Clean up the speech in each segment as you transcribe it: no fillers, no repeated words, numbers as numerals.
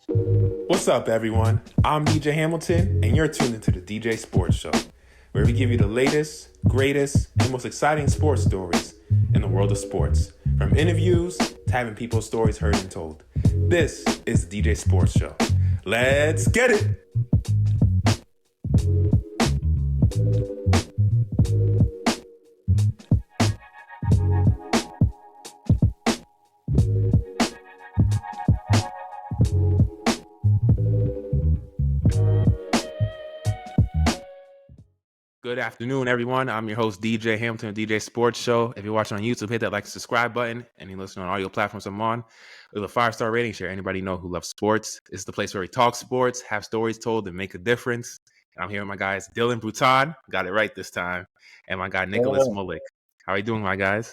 What's up, everyone? I'm DJ Hamilton, and you're tuned into the DJ Sports Show, where we give you the latest, greatest, and most exciting sports stories in the world of sports. From interviews to having people's stories heard and told. This is the DJ Sports Show. Let's get it! Good afternoon, everyone. I'm your host, DJ Hamilton of DJ Sports Show. If you're watching on YouTube, hit that like and subscribe button. And you listen on audio platforms I'm on. With a 5-star rating, share anybody know who loves sports. It's the place where we talk sports, have stories told, and make a difference. And I'm here with my guys, Dylan Bruton. Got it right this time. And my guy, Nicholas Mullick. How are you doing, my guys?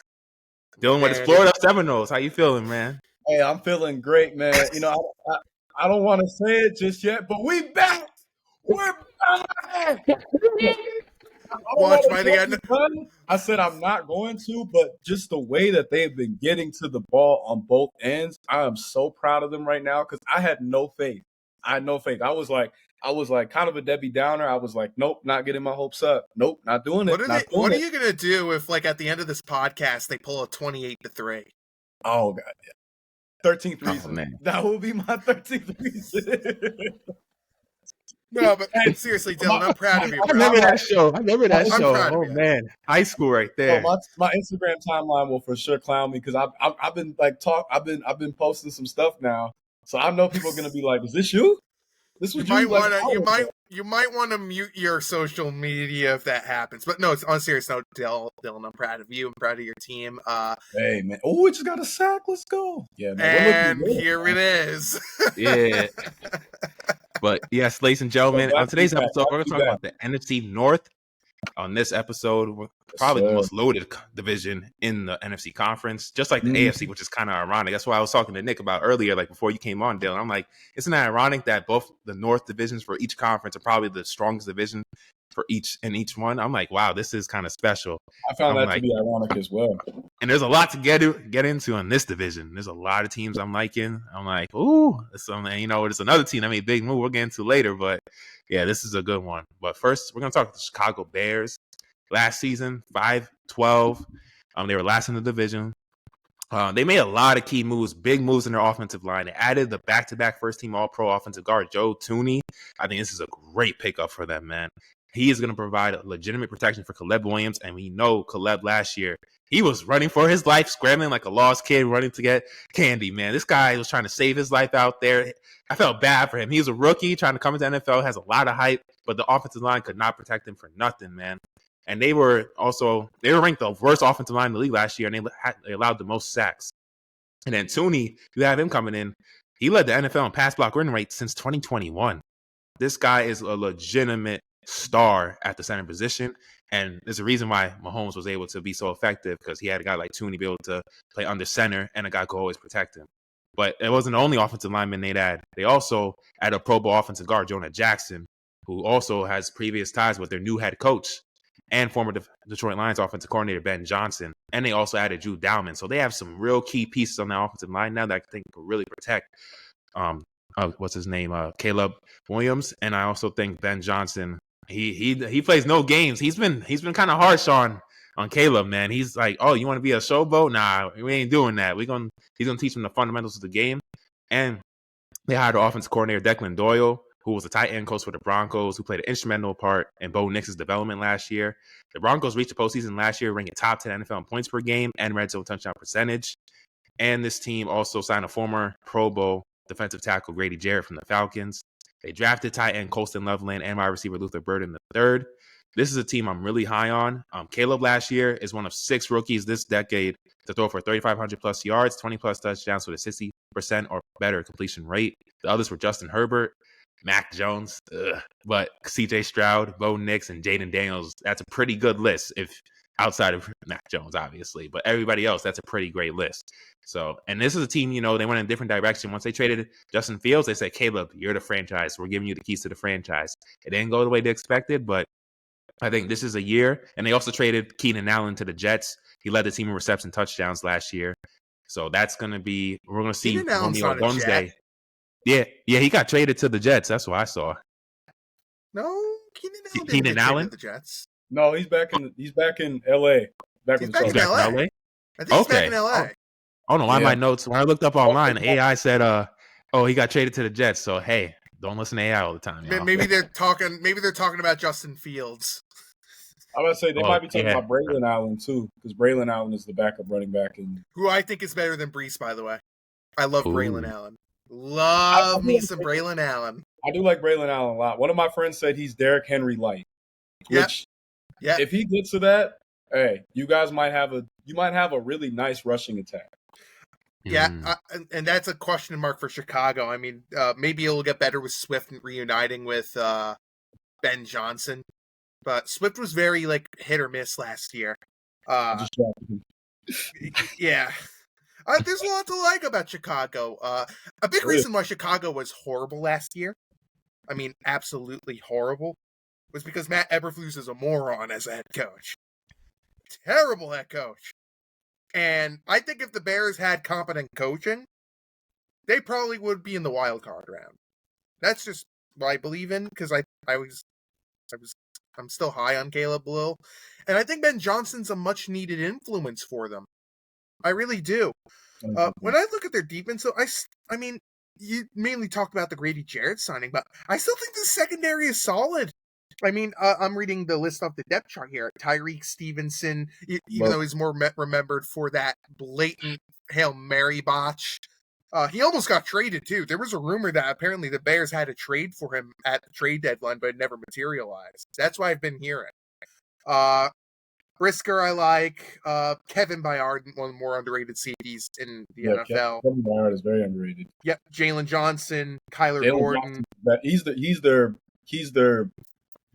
Dylan with his Florida Seminoles. How you feeling, man? Hey, I'm feeling great, man. You know, I don't want to say it just yet, but we back. We're back. Watch my again. I said I'm not going to, but just the way that they've been getting to the ball on both ends, I am so proud of them right now because I had no faith. I had no faith. I was like kind of a Debbie Downer. I was like, nope, not getting my hopes up. Nope, not doing it. What are you gonna do if, like, at the end of this podcast, they pull a 28-3? Oh God, yeah. 13th reason. Oh, man. That will be my 13th reason. No, but seriously, Dylan, I'm proud of you, bro. I remember that show. proud of Oh, you. man. High school right there. Oh, my Instagram timeline will for sure clown me because I've been like I've been posting some stuff now, so I know people are gonna be like, "Is this you? This was you?" You might want to mute your social media if that happens. But no, it's on a serious note, Dylan. I'm proud of you. I'm proud of your team. Hey man, oh, we just got a sack. Let's go. Yeah, man. And here it is. Yeah. But yes, ladies and gentlemen, on today's episode, we're going to talk about the NFC North. On this episode, probably the most loaded division in the NFC Conference, just like the AFC, which is kind of ironic. That's why I was talking to Nick about earlier, like before you came on, Dylan. I'm like, isn't that ironic that both the North divisions for each conference are probably the strongest division for each one? I'm like, wow, this is kind of special. I found that to be ironic as well. And there's a lot to get into in this division. There's a lot of teams I'm liking. I'm like, ooh, there's another team that made a big move we'll get into later, but yeah, this is a good one. But first, we're going to talk about the Chicago Bears. Last season, 5-12. They were last in the division. They made a lot of key moves, big moves in their offensive line. They added the back-to-back first-team All-Pro offensive guard, Joe Thuney. I think this is a great pickup for them, man. He is going to provide legitimate protection for Caleb Williams, and we know Caleb last year, he was running for his life, scrambling like a lost kid, running to get candy, man. This guy was trying to save his life out there. I felt bad for him. He was a rookie trying to come into the NFL, has a lot of hype, but the offensive line could not protect him for nothing, man. And they were ranked the worst offensive line in the league last year, and they allowed the most sacks. And then Thuney, you have him coming in. He led the NFL in pass block win rate since 2021. This guy is a legitimate star at the center position, and there's a reason why Mahomes was able to be so effective, because he had a guy like Thuney be able to play under center and a guy could always protect him. But it wasn't the only offensive lineman they'd add. They also had a Pro Bowl offensive guard, Jonah Jackson, who also has previous ties with their new head coach and former Detroit Lions offensive coordinator Ben Johnson. And they also added Drew Dalman. So they have some real key pieces on that offensive line now that I think could really protect Caleb Williams. And I also think Ben Johnson, he plays no games. He's been kind of harsh on Caleb, man. He's like, oh, you want to be a showboat? Nah, we ain't doing that. He's gonna teach him the fundamentals of the game. And they hired offensive coordinator Declan Doyle, who was a tight end coach for the Broncos, who played an instrumental part in Bo Nix's development last year. The Broncos reached the postseason last year, ranking top 10 NFL in points per game and red zone touchdown percentage. And this team also signed a former Pro Bowl defensive tackle Grady Jarrett from the Falcons. They drafted tight end Colston Loveland and wide receiver Luther Burden III. This is a team I'm really high on. Caleb last year is one of 6 rookies this decade to throw for 3,500 plus yards, 20 plus touchdowns with a 60% or better completion rate. The others were Justin Herbert, Mac Jones, but CJ Stroud, Bo Nix, and Jaden Daniels. That's a pretty good list, if outside of Mac Jones, obviously. But everybody else, that's a pretty great list. So, and this is a team, they went in a different direction. Once they traded Justin Fields, they said, Caleb, you're the franchise. We're giving you the keys to the franchise. It didn't go the way they expected, but I think this is a year. And they also traded Keenan Allen to the Jets. He led the team in reception touchdowns last year. So that's going to be, we're going to see Romeo Wednesday. Yeah, he got traded to the Jets. That's what I saw. No, Keenan Allen didn't Keenan get traded Allen? to the Jets. No, he's back in L.A. Back He's with the back He's in Chargers. back in LA. LA. I think he's back Okay. in LA. I don't know why Yeah. my notes when I looked up online, AI said, "Oh, he got traded to the Jets." So hey, don't listen to AI all the time, y'all. Maybe they're talking. Maybe they're talking about Justin Fields. I was gonna say they Oh, might be talking yeah. about Braylon Allen too, because Braylon Allen is the backup running back. And Who I think is better than Brees, by the way. I love Ooh. Braylon Allen. Love me some Braylon Allen. I do like Braylon Allen a lot. One of my friends said he's Derrick Henry light, which Yeah. if he gets to that, hey, you guys might have a really nice rushing attack. Yeah, Mm. and that's a question mark for Chicago. I mean, maybe it'll get better with Swift reuniting with Ben Johnson, but Swift was very like hit or miss last year. Just drafted him. Yeah, there's a lot to like about Chicago. A big reason why Chicago was horrible last year, I mean, absolutely horrible, was because Matt Eberflus is a moron as a head coach. Terrible head coach. And I think if the Bears had competent coaching, they probably would be in the wild card round. That's just what I believe in, because I'm still high on Caleb Lille, and I think Ben Johnson's a much needed influence for them. I really do. When I look at their defense, so I mean, you mainly talk about the Grady Jarrett signing, but I still think the secondary is solid. I mean, I'm reading the list off the depth chart here. Tyreek Stevenson, even though he's more remembered for that blatant Hail Mary botch, he almost got traded too. There was a rumor that apparently the Bears had a trade for him at the trade deadline, but it never materialized. That's what I've been hearing. Brisker, I like. Kevin Byard, one of the more underrated safeties in the NFL. Kevin Byard is very underrated. Yep, Jalen Johnson, Kyler Gordon. He's their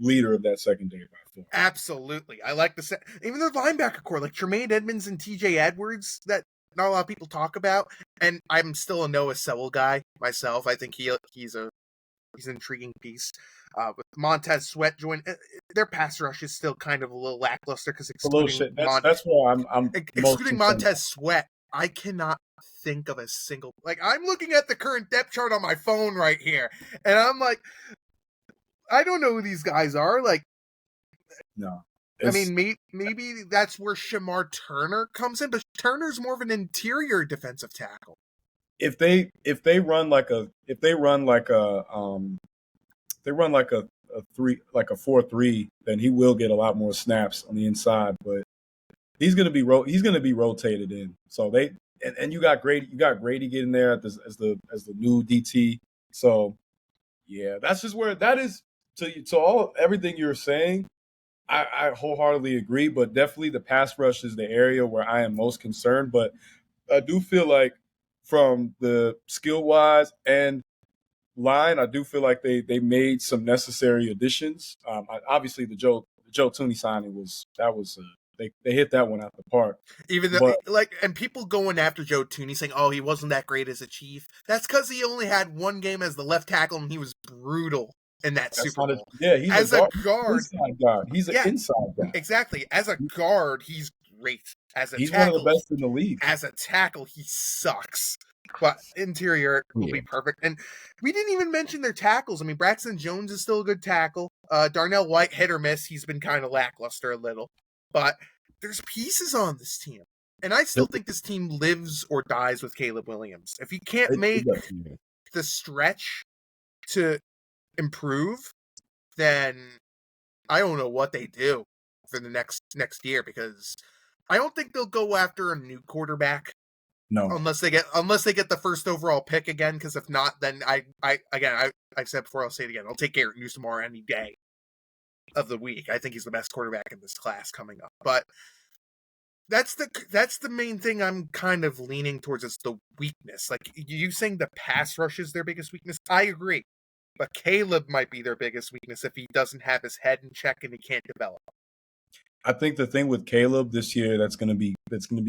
leader of that secondary by far. Absolutely. I like even their linebacker core, like Tremaine Edmonds and TJ Edwards, that not a lot of people talk about. And I'm still a Noah Sewell guy myself. I think he's an intriguing piece. With Montez Sweat joined, their pass rush is still kind of a little lackluster because excluding that's where I'm excluding Montez Sweat, I cannot think of a single, like, I'm looking at the current depth chart on my phone right here, and I'm like, I don't know who these guys are. Like, no. I mean, maybe that's where Shamar Turner comes in, but Turner's more of an interior defensive tackle. If they run like a 4-3, then he will get a lot more snaps on the inside. But he's gonna be rotated in. So and you got Grady getting there as the new DT. So yeah, that's just where that is. To everything you're saying, I wholeheartedly agree. But definitely the pass rush is the area where I am most concerned. But I do feel like from the skill wise and line, I do feel like they made some necessary additions. Obviously, the Joe Tooney signing they hit that one out the park. Even though, and people going after Joe Tooney saying, "Oh, he wasn't that great as a Chief." That's because he only had one game as the left tackle, and he was brutal in that Super Bowl. He's as a guard. Inside guard. He's an inside guy. Exactly. As a guard, he's great. He's one of the best in the league. As a tackle, he sucks. But interior will be perfect. And we didn't even mention their tackles. I mean, Braxton Jones is still a good tackle. Darnell White, hit or miss. He's been kind of lackluster a little. But there's pieces on this team. And I still think this team lives or dies with Caleb Williams. If he can't make the stretch to improve, then I don't know what they do for the next year, because I don't think they'll go after a new quarterback. No, unless they get the first overall pick again. Because if not, then I've said before, I'll say it again. I'll take Garrett Newsom any day of the week. I think he's the best quarterback in this class coming up. But that's the main thing I'm kind of leaning towards, is the weakness. Like, you saying the pass rush is their biggest weakness, I agree. But Caleb might be their biggest weakness if he doesn't have his head in check and he can't develop. I think the thing with Caleb this year that's going to be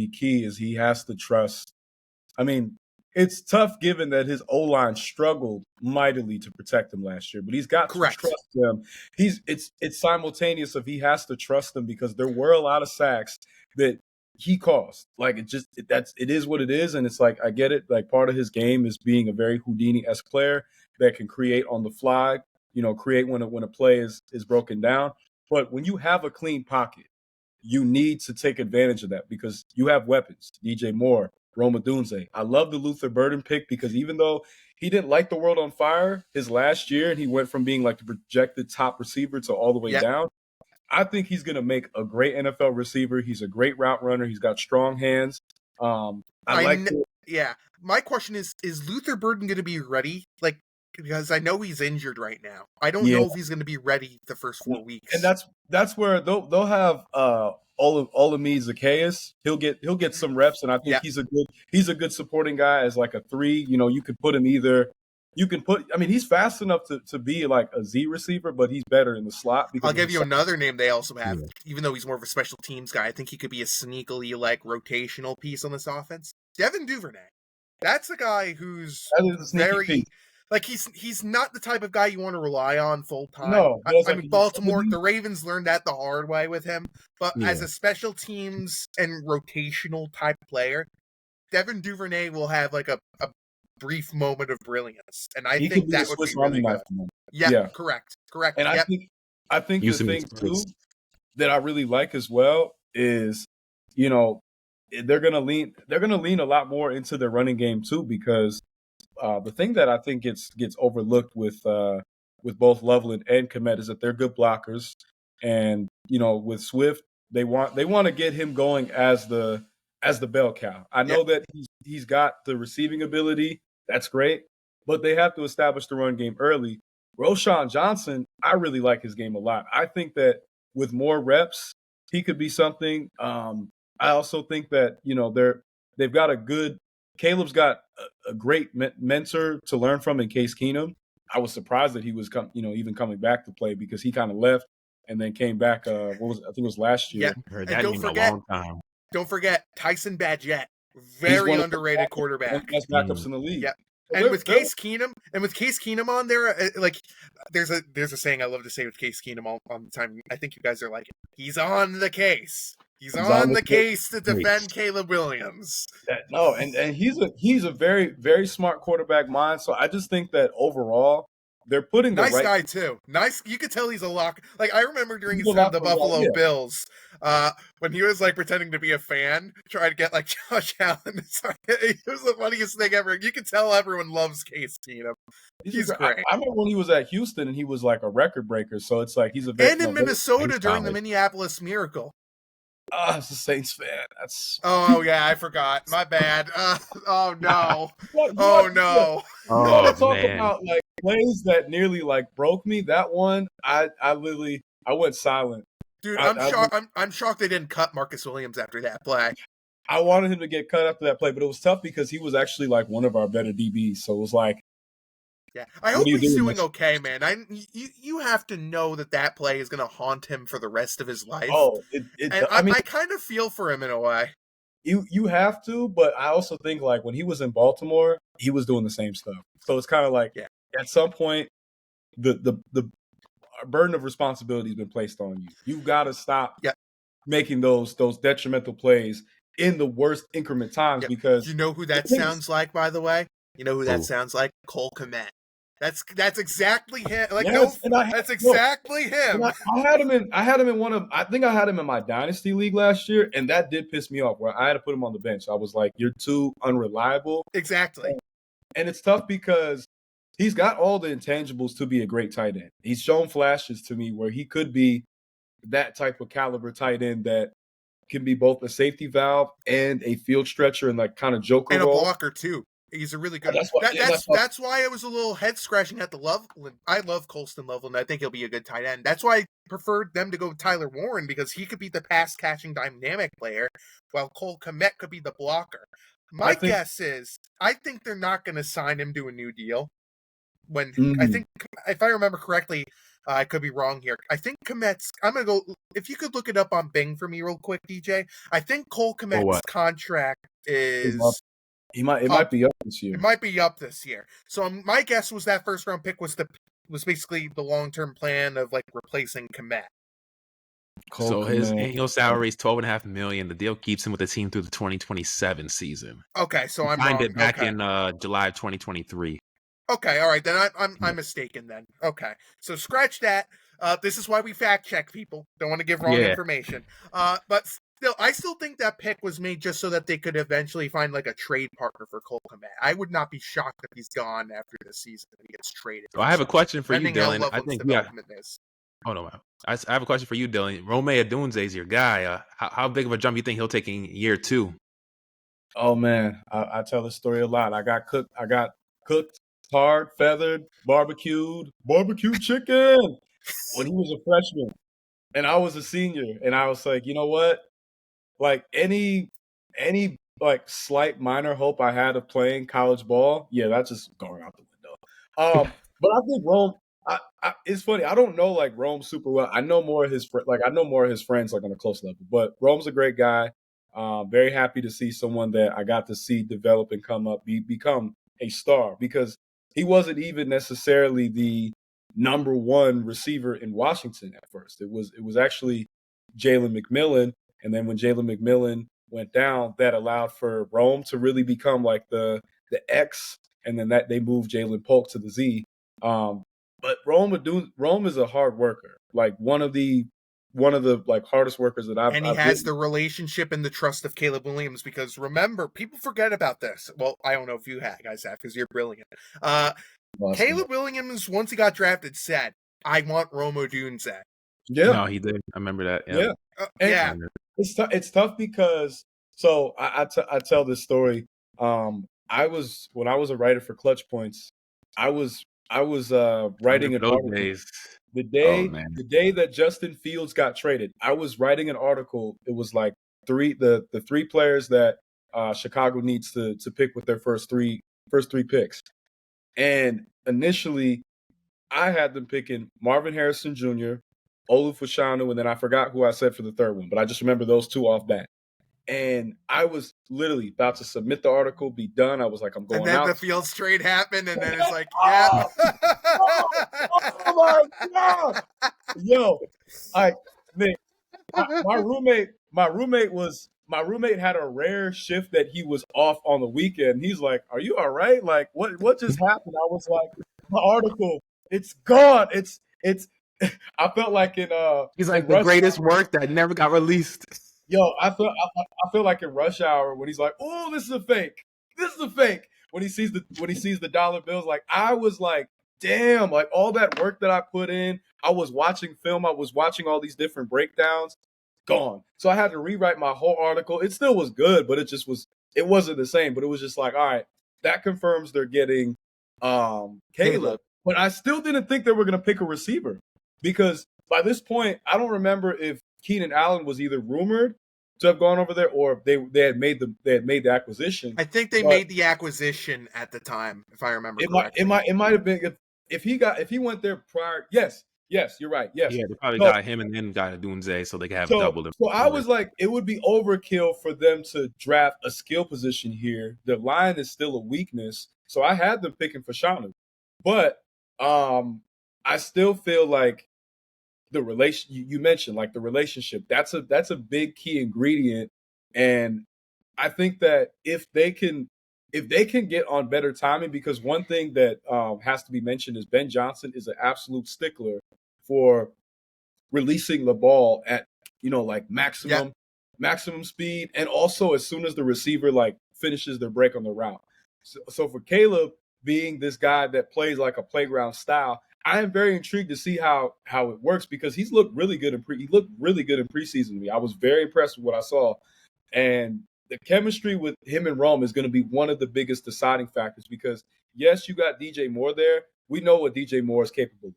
key is he has to trust. I mean, it's tough given that his O-line struggled mightily to protect him last year, but he's got to trust them. It's simultaneous of he has to trust them, because there were a lot of sacks that he caused. Like it is what it is, and it's like I get it. Like part of his game is being a very Houdini-esque player that can create on the fly. Create when a play is broken down. But when you have a clean pocket, you need to take advantage of that because you have weapons. DJ Moore, Rome Odunze. I love the Luther Burden pick because even though he didn't light the world on fire his last year and he went from being like the projected top receiver to all the way down, I think he's going to make a great NFL receiver. He's a great route runner. He's got strong hands. My question is Luther Burden going to be ready? Like, because I know he's injured right now. I don't know if he's going to be ready the first 4 weeks. And that's where they'll have Olamide Zacchaeus. He'll get some reps, and I think he's a good supporting guy as like a 3. You could put him either. He's fast enough to be like a Z receiver, but he's better in the slot. I'll give you another name they also have, even though he's more of a special teams guy. I think he could be a sneakily like rotational piece on this offense. Devin Duvernay. That's a guy who's very piece. Like he's not the type of guy you want to rely on full time. No, Baltimore, the Ravens learned that the hard way with him. But as a special teams and rotational type player, Devin Duvernay will have like a brief moment of brilliance, and I think that would be really good. Yeah, correct. And I think the thing too that I really like as well is, they're gonna lean a lot more into their running game too, because the thing that I think gets overlooked with both Loveland and Kmet is that they're good blockers, and with Swift they want to get him going as the bell cow. I know that he's got the receiving ability. That's great, but they have to establish the run game early. Roschon Johnson, I really like his game a lot. I think that with more reps, he could be something. I also think that they've got Caleb's got a great mentor to learn from in Case Keenum. I was surprised that he was even coming back to play because he kind of left and then came back. I think it was last year. Yeah, heard that name a long time. Don't forget Tyson Badgett, very underrated quarterback. One of the best backups in the league. Yeah. And with Case Keenum on there, like there's a saying I love to say with Case Keenum all the time. I think you guys are like it. He's on the case. He's on the case to defend Caleb Williams. And he's a very, very smart quarterback mind. So I just think that overall they're putting the nice guy too. Nice, you could tell he's a lock. Like I remember during his time the Buffalo Bills, when he was like pretending to be a fan, trying to get like Josh Allen. It was the funniest thing ever. You could tell everyone loves Case Keenum. He's great. I remember when he was at Houston and he was like a record breaker. So it's like he's a and in Minnesota during the Minneapolis Miracle. As a Saints fan, that's. Oh yeah, I forgot. My bad. Oh no. No. Talk about like plays that nearly like broke me. That one, I went silent. Dude, I'm shocked they didn't cut Marcus Williams after that play. I wanted him to get cut after that play, but it was tough because he was actually like one of our better DBs. So it was like. Yeah, I hope he's doing okay, man. You have to know that play is going to haunt him for the rest of his life. Oh, I kind of feel for him in a way. You have to, but I also think like when he was in Baltimore, he was doing the same stuff. So it's kind of like at some point, the burden of responsibility has been placed on you. You've got to stop making those detrimental plays in the worst increment times because you know who that sounds like, by the way. You know who that sounds like? Cole Kmet. That's exactly him. Like that's exactly him. I had him in one of. I think I had him in my dynasty league last year, and that did piss me off. Where I had to put him on the bench. I was like, "You're too unreliable." Exactly. And it's tough because he's got all the intangibles to be a great tight end. He's shown flashes to me where he could be that type of caliber tight end that can be both a safety valve and a field stretcher and like kind of joker and role. A blocker too. He's a really good. That's why I was a little head scratching at the Loveland. I love Colston Loveland. I think he'll be a good tight end. That's why I preferred them to go with Tyler Warren because he could be the pass catching dynamic player, while Cole Kmet could be the blocker. My guess is I think they're not going to sign him to a new deal. I think if I remember correctly, I could be wrong here. I think Kmet's. I'm gonna go. If you could look it up on Bing for me real quick, DJ. I think Cole Kmet's contract is. It might be up this year. It might be up this year. So my guess was that first round pick was basically the long term plan of like replacing Kmet. So his Coleman. annual salary is $12.5 million. The deal keeps him with the team through the 2027 season. Okay, so I'm Signed wrong. it back Okay. in July of 2023. Okay, all right, then I'm mistaken then. Okay, so scratch that. This is why we fact check people. Don't want to give wrong information. But still, I still think that pick was made just so that they could eventually find like a trade partner for Cole Kmet. I would not be shocked if he's gone after the season and he gets traded. So I have a question for you, Depending how Dylan. I Loveland's think development is. Oh no, I have a question for you, Dylan. Rome Odunze is your guy. How big of a jump do you think he'll take in year 2? Oh man, I tell this story a lot. I got cooked, hard, feathered, barbecued chicken when he was a freshman, and I was a senior, and I was like, you know what? Like any like slight minor hope I had of playing college ball, yeah, that's just going out the window. But I think Rome. It's funny. I don't know like Rome super well. I know more of his I know more of his friends like on a close level. But Rome's a great guy. Very happy to see someone that I got to see develop and come up, become a star, because he wasn't even necessarily the number one receiver in Washington at first. It was actually Jalen McMillan, and then when Jalen McMillan went down, that allowed for Rome to really become like the X, and then that they moved Jalen Polk to the Z. But Rome is a hard worker, like one of the like hardest workers that I've. And he has the relationship and the trust of Caleb Williams, because remember, people forget about this. Well, I don't know if you guys have, because you're brilliant. Caleb Williams, once he got drafted, said, "I want Rome Odunze." Yeah, no, he did. I remember that. Yeah, yeah. It's tough because I tell this story. When I was a writer for Clutch Points, I was writing an article the day that Justin Fields got traded. I was writing an article. It was like the three players that Chicago needs to pick with their first three picks. And initially, I had them picking Marvin Harrison Jr., Olu Fashanu, and then I forgot who I said for the third one, but I just remember those two off bat. And I was literally about to submit the article, be done. I was like, I'm going out. And then the Fields trade happened, and then it's like, yeah. Oh my God. Yo, my roommate had a rare shift that he was off on the weekend. He's like, "Are you all right? Like, what just happened?" I was like, "The article, it's gone. It's." I felt like he's like the greatest work that never got released. Yo, I feel like in Rush Hour when he's like, "Oh, this is a fake. This is a fake." When he sees the dollar bills, like I was like, "Damn!" Like all that work that I put in. I was watching film. I was watching all these different breakdowns. Gone. So I had to rewrite my whole article. It still was good, but it wasn't the same. But it was just like, all right, that confirms they're getting Caleb. But I still didn't think they were going to pick a receiver, because by this point, I don't remember if Keenan Allen was either rumored to have gone over there or they had made the acquisition. I think they made the acquisition at the time, if I remember correctly. It might have been if he went there prior. Yes, you're right. Yes. Yeah, they probably got him and then got Odunze so they could have double them. So I was like, it would be overkill for them to draft a skill position here. The line is still a weakness. So I had them picking for Fashanu. But I still feel like the relation you mentioned, like the relationship, that's a big key ingredient. And I think that if they can get on better timing, because one thing that has to be mentioned is Ben Johnson is an absolute stickler for releasing the ball at like maximum speed, and also as soon as the receiver like finishes their break on the route. So for Caleb being this guy that plays like a playground style, I am very intrigued to see how it works, because he looked really good in preseason to me. I was very impressed with what I saw, and the chemistry with him and Rome is going to be one of the biggest deciding factors, because yes, you got DJ Moore there. We know what DJ Moore is capable of,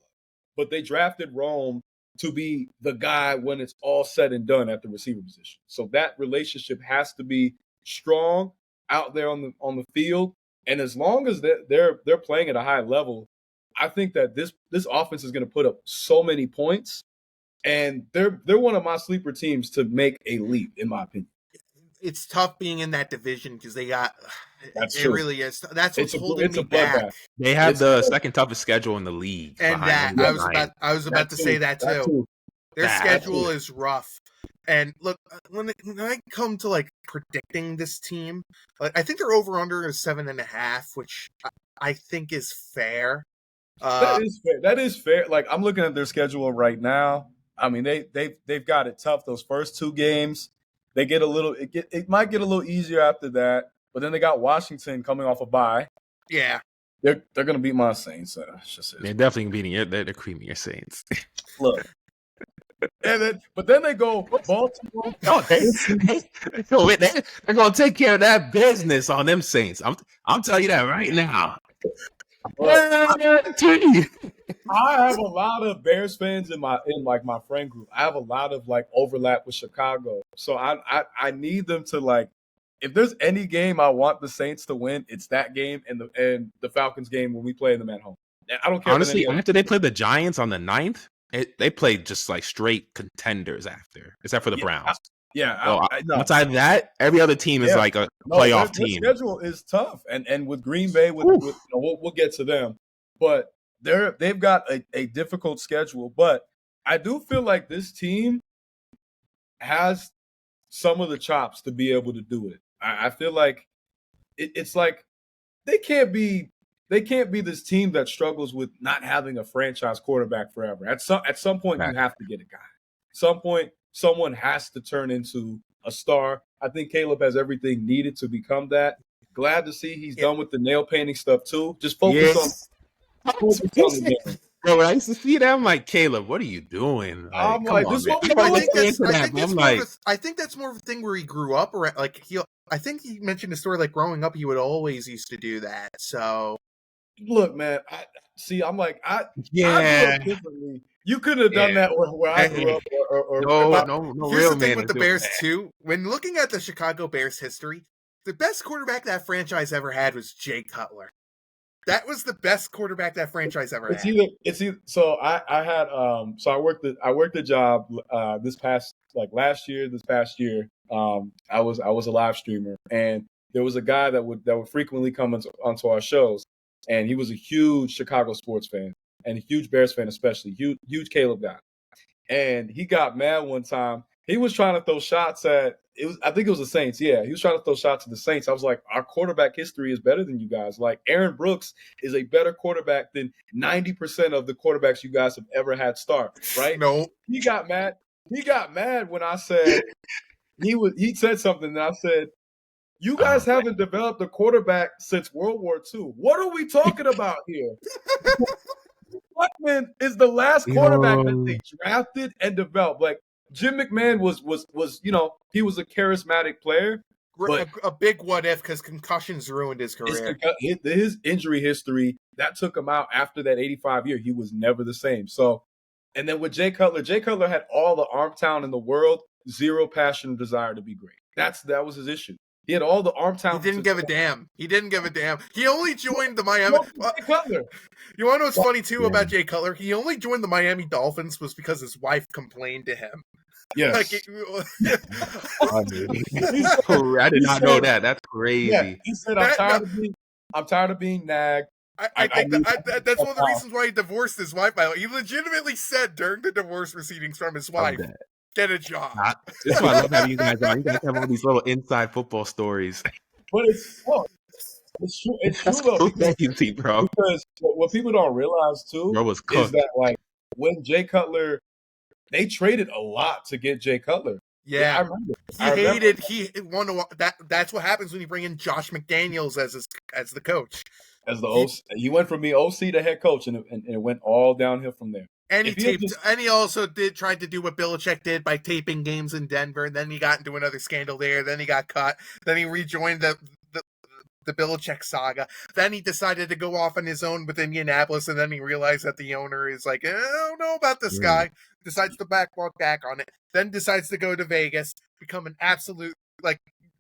but they drafted Rome to be the guy when it's all said and done at the receiver position. So that relationship has to be strong out there on the field. And as long as they're playing at a high level, I think that this offense is going to put up so many points, and they're one of my sleeper teams to make a leap, in my opinion. It's tough being in that division because they got. That's it true. Really is. That's what's holding me back. They have the second toughest schedule in the league. And that I was about to say that too. Their schedule is rough. And look, when I come to like predicting this team, like I think their over/under is 7.5, which I think is fair. That is fair. That is fair. Like I'm looking at their schedule right now. I mean, they've got it tough. Those first 2 games, they get a little. It might get a little easier after that. But then they got Washington coming off a bye. Yeah, they're gonna beat my Saints. They're definitely beating it. They're creaming your Saints. Look. But then they go Baltimore. Oh, they're gonna take care of that business on them Saints. I'm telling you that right now. I have a lot of Bears fans in my friend group. I have a lot of like overlap with Chicago, so I need them to like. If there's any game I want the Saints to win, it's that game and the Falcons game when we play them at home. I don't care. Honestly, after they played the Giants on the 9th, they played just like straight contenders after, except for the Browns. Outside of that, every other team is like a playoff team. Their schedule is tough, and with Green Bay, we'll get to them, but they've got a difficult schedule. But I do feel like this team has some of the chops to be able to do it. I feel like it's like they can't be this team that struggles with not having a franchise quarterback forever. At some point, you have to get a guy. At some point, someone has to turn into a star. I think Caleb has everything needed to become that. Glad to see he's done with the nail painting stuff too. Just focus on the game. Bro, when I used to see that, I'm like, Caleb, what are you doing? Like, I'm like, this is what I think that's more of a thing where he grew up around. Like I think he mentioned a story like growing up, he would always used to do that. So, look, man, I grew up differently. You couldn't have done that where I grew up. No here's real the thing man with the Bears too. When looking at the Chicago Bears history, the best quarterback that franchise ever had was Jay Cutler. That was the best quarterback that franchise ever had. So I worked a job this past last year. This past year, I was a live streamer, and there was a guy that would frequently come onto our shows, and he was a huge Chicago sports fan and a huge Bears fan, especially huge Caleb guy. And he got mad one time. He was trying to throw shots at I think it was the Saints. Yeah, he was trying to throw shots at the Saints. I was like, our quarterback history is better than you guys. Like, Aaron Brooks is a better quarterback than 90% of the quarterbacks you guys have ever had start, right? No. He got mad. He got mad when I said he said something, and I said, you guys haven't developed a quarterback since World War II. What are we talking about here? Blackman is the last quarterback that they drafted and developed. Like, Jim McMahon was he was a charismatic player. But a big what if, because concussions ruined his career. His injury history, that took him out after that 85 year. He was never the same. So, and then with Jay Cutler had all the arm talent in the world, zero passion and desire to be great. That was his issue. He had all the arm talent. He didn't give a damn. He only joined the Miami. Jay Cutler. You want to know what's funny too about Jay Cutler? He only joined the Miami Dolphins was because his wife complained to him. Yes. I did not know that. That's crazy. Yeah. He said, I'm tired of being nagged. I think that's one of the reasons why he divorced his wife. By the way, he legitimately said during the divorce proceedings from his wife, "Get a job." This is why I love having you guys on. You guys have all these little inside football stories. But it's true. It's true though. Crazy, bro. Because what people don't realize too is that like when Jay Cutler. They traded a lot to get Jay Cutler. Yeah, I remember. He wanted that. That's what happens when you bring in Josh McDaniels as the coach. As the OC, he went from being OC to head coach, and it went all downhill from there. And he also tried to do what Belichick did by taping games in Denver. And then he got into another scandal there. Then he got cut. Then he rejoined the Belichick saga. Then he decided to go off on his own with Indianapolis, and then he realized that the owner is like, I don't know about this guy. Decides to back on it. Then decides to go to Vegas, become an absolute,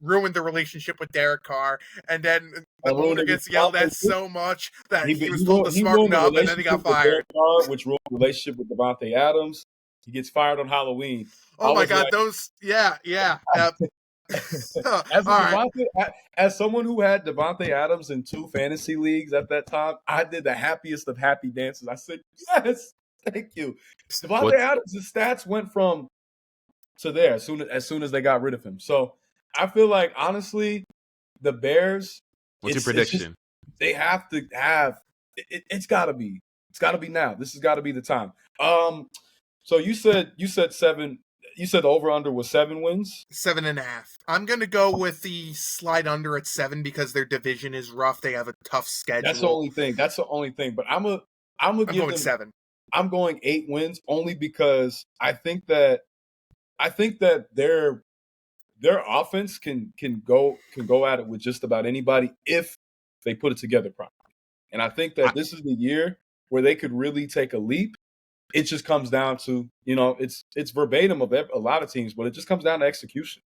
ruin the relationship with Derek Carr, and then the owner gets yelled at so much that he was told to smarten up, and then he got fired. Carr, which ruined the relationship with Davante Adams. He gets fired on Halloween. Oh my God, yeah. As someone who had Davante Adams in 2 fantasy leagues at that time, I did the happiest of happy dances. I said, yes, Thank you. What- Devontae Adams' stats went from to there as soon as they got rid of him. So I feel like honestly, the Bears. What's your It's just prediction? they have to have. It's got to be. It's got to be now. This has got to be the time. So you said 7. You said the over under was 7 wins. 7.5. I'm gonna go with the slide under at 7 because their division is rough. They have a tough schedule. That's the only thing. But I'm gonna give going them 7. I'm going 8 wins only because I think that their offense can go at it with just about anybody if they put it together properly. And I think that this is the year where they could really take a leap. It just comes down to, it's verbatim of a lot of teams, but it just comes down to execution.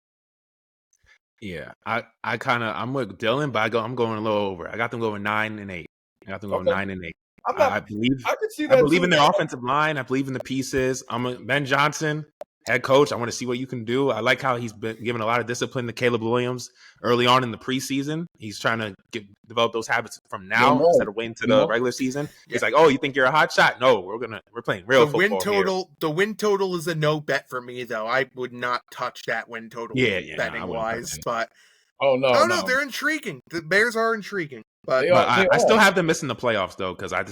Yeah, I'm with Dylan, but I'm going a little over. I got them going 9-8. I got them going 9-8. I believe in their offensive line. I believe in the pieces. Ben Johnson, head coach. I want to see what you can do. I like how he's been giving a lot of discipline to Caleb Williams early on in the preseason. He's trying to develop those habits from now instead of waiting to the regular season. It's like, oh, you think you're a hot shot? No, we're playing real football. The win total is a no bet for me, though. I would not touch that win total betting wise. But no, they're intriguing. The Bears are intriguing. But I still have them missing the playoffs though, because when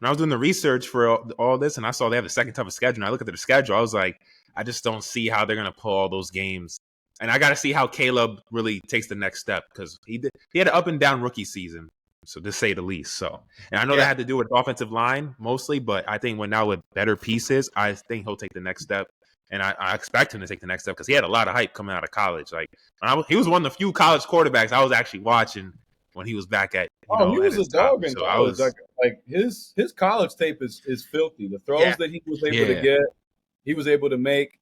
I was doing the research for all this, and I saw they have the second toughest schedule, and I look at their schedule, I was like, I just don't see how they're going to pull all those games. And I got to see how Caleb really takes the next step, because he had an up and down rookie season, so to say the least. So, and I know that had to do with offensive line mostly, but I think now with better pieces, I think he'll take the next step. And I expect him to take the next step because he had a lot of hype coming out of college. Like he was one of the few college quarterbacks I was actually watching when he was back at. He was a dog in college. Like his college tape is filthy. The throws that he was able to get, he was able to make.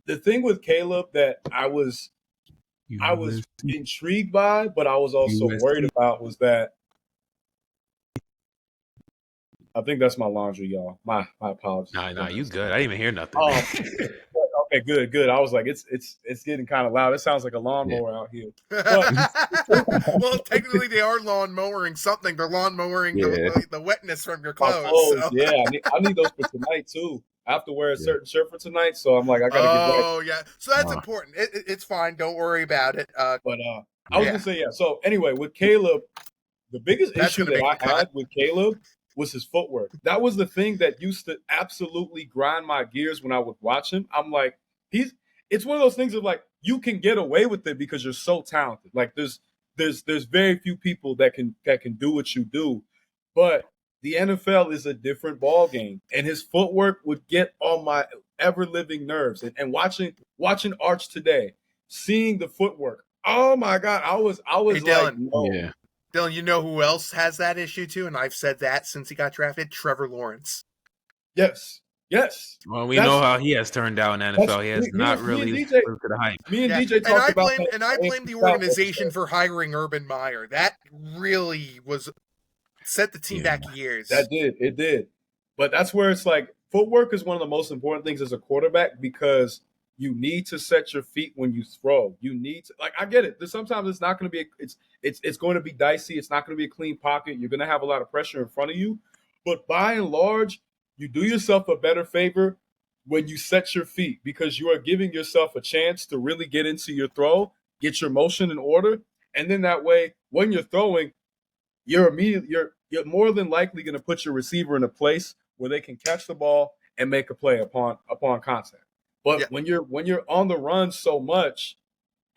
The thing with Caleb that I was intrigued by, but I was also worried about was that. I think that's my laundry, y'all. My apologies. No, you good. I didn't even hear nothing. Okay, good. I was like, it's getting kind of loud. It sounds like a lawnmower out here. Well, technically, they are lawn mowing something. They're lawn mowing the wetness from your clothes. So. Yeah, I need those for tonight too. I have to wear a certain shirt for tonight, so I'm like, I gotta get back. Oh yeah, so that's important. It's fine. Don't worry about it. I was gonna say So anyway, with Caleb, the biggest issue that I had with Caleb was his footwork. That was the thing that used to absolutely grind my gears when I would watch him. I'm like, it's one of those things of like, you can get away with it because you're so talented. Like there's very few people that can do what you do. But the NFL is a different ball game. And his footwork would get on my ever living nerves. And watching Arch today, seeing the footwork. Oh my God. I was like, no. Yeah. Dylan, you know who else has that issue too? And I've said that since he got drafted? Trevor Lawrence. Yes. Well, we know how he has turned out in the NFL. He has not really lived to the hype. Me and DJ talked about that. And I blame the organization for hiring Urban Meyer. That really set the team back years. It did. But that's where it's like, footwork is one of the most important things as a quarterback because you need to set your feet when you throw. You need to, I get it. Sometimes it's not going to be, it's going to be dicey. It's not going to be a clean pocket. You're going to have a lot of pressure in front of you. But by and large, you do yourself a better favor when you set your feet because you are giving yourself a chance to really get into your throw, get your motion in order. And then that way, when you're throwing, you're more than likely going to put your receiver in a place where they can catch the ball and make a play upon contact. But when you're on the run so much,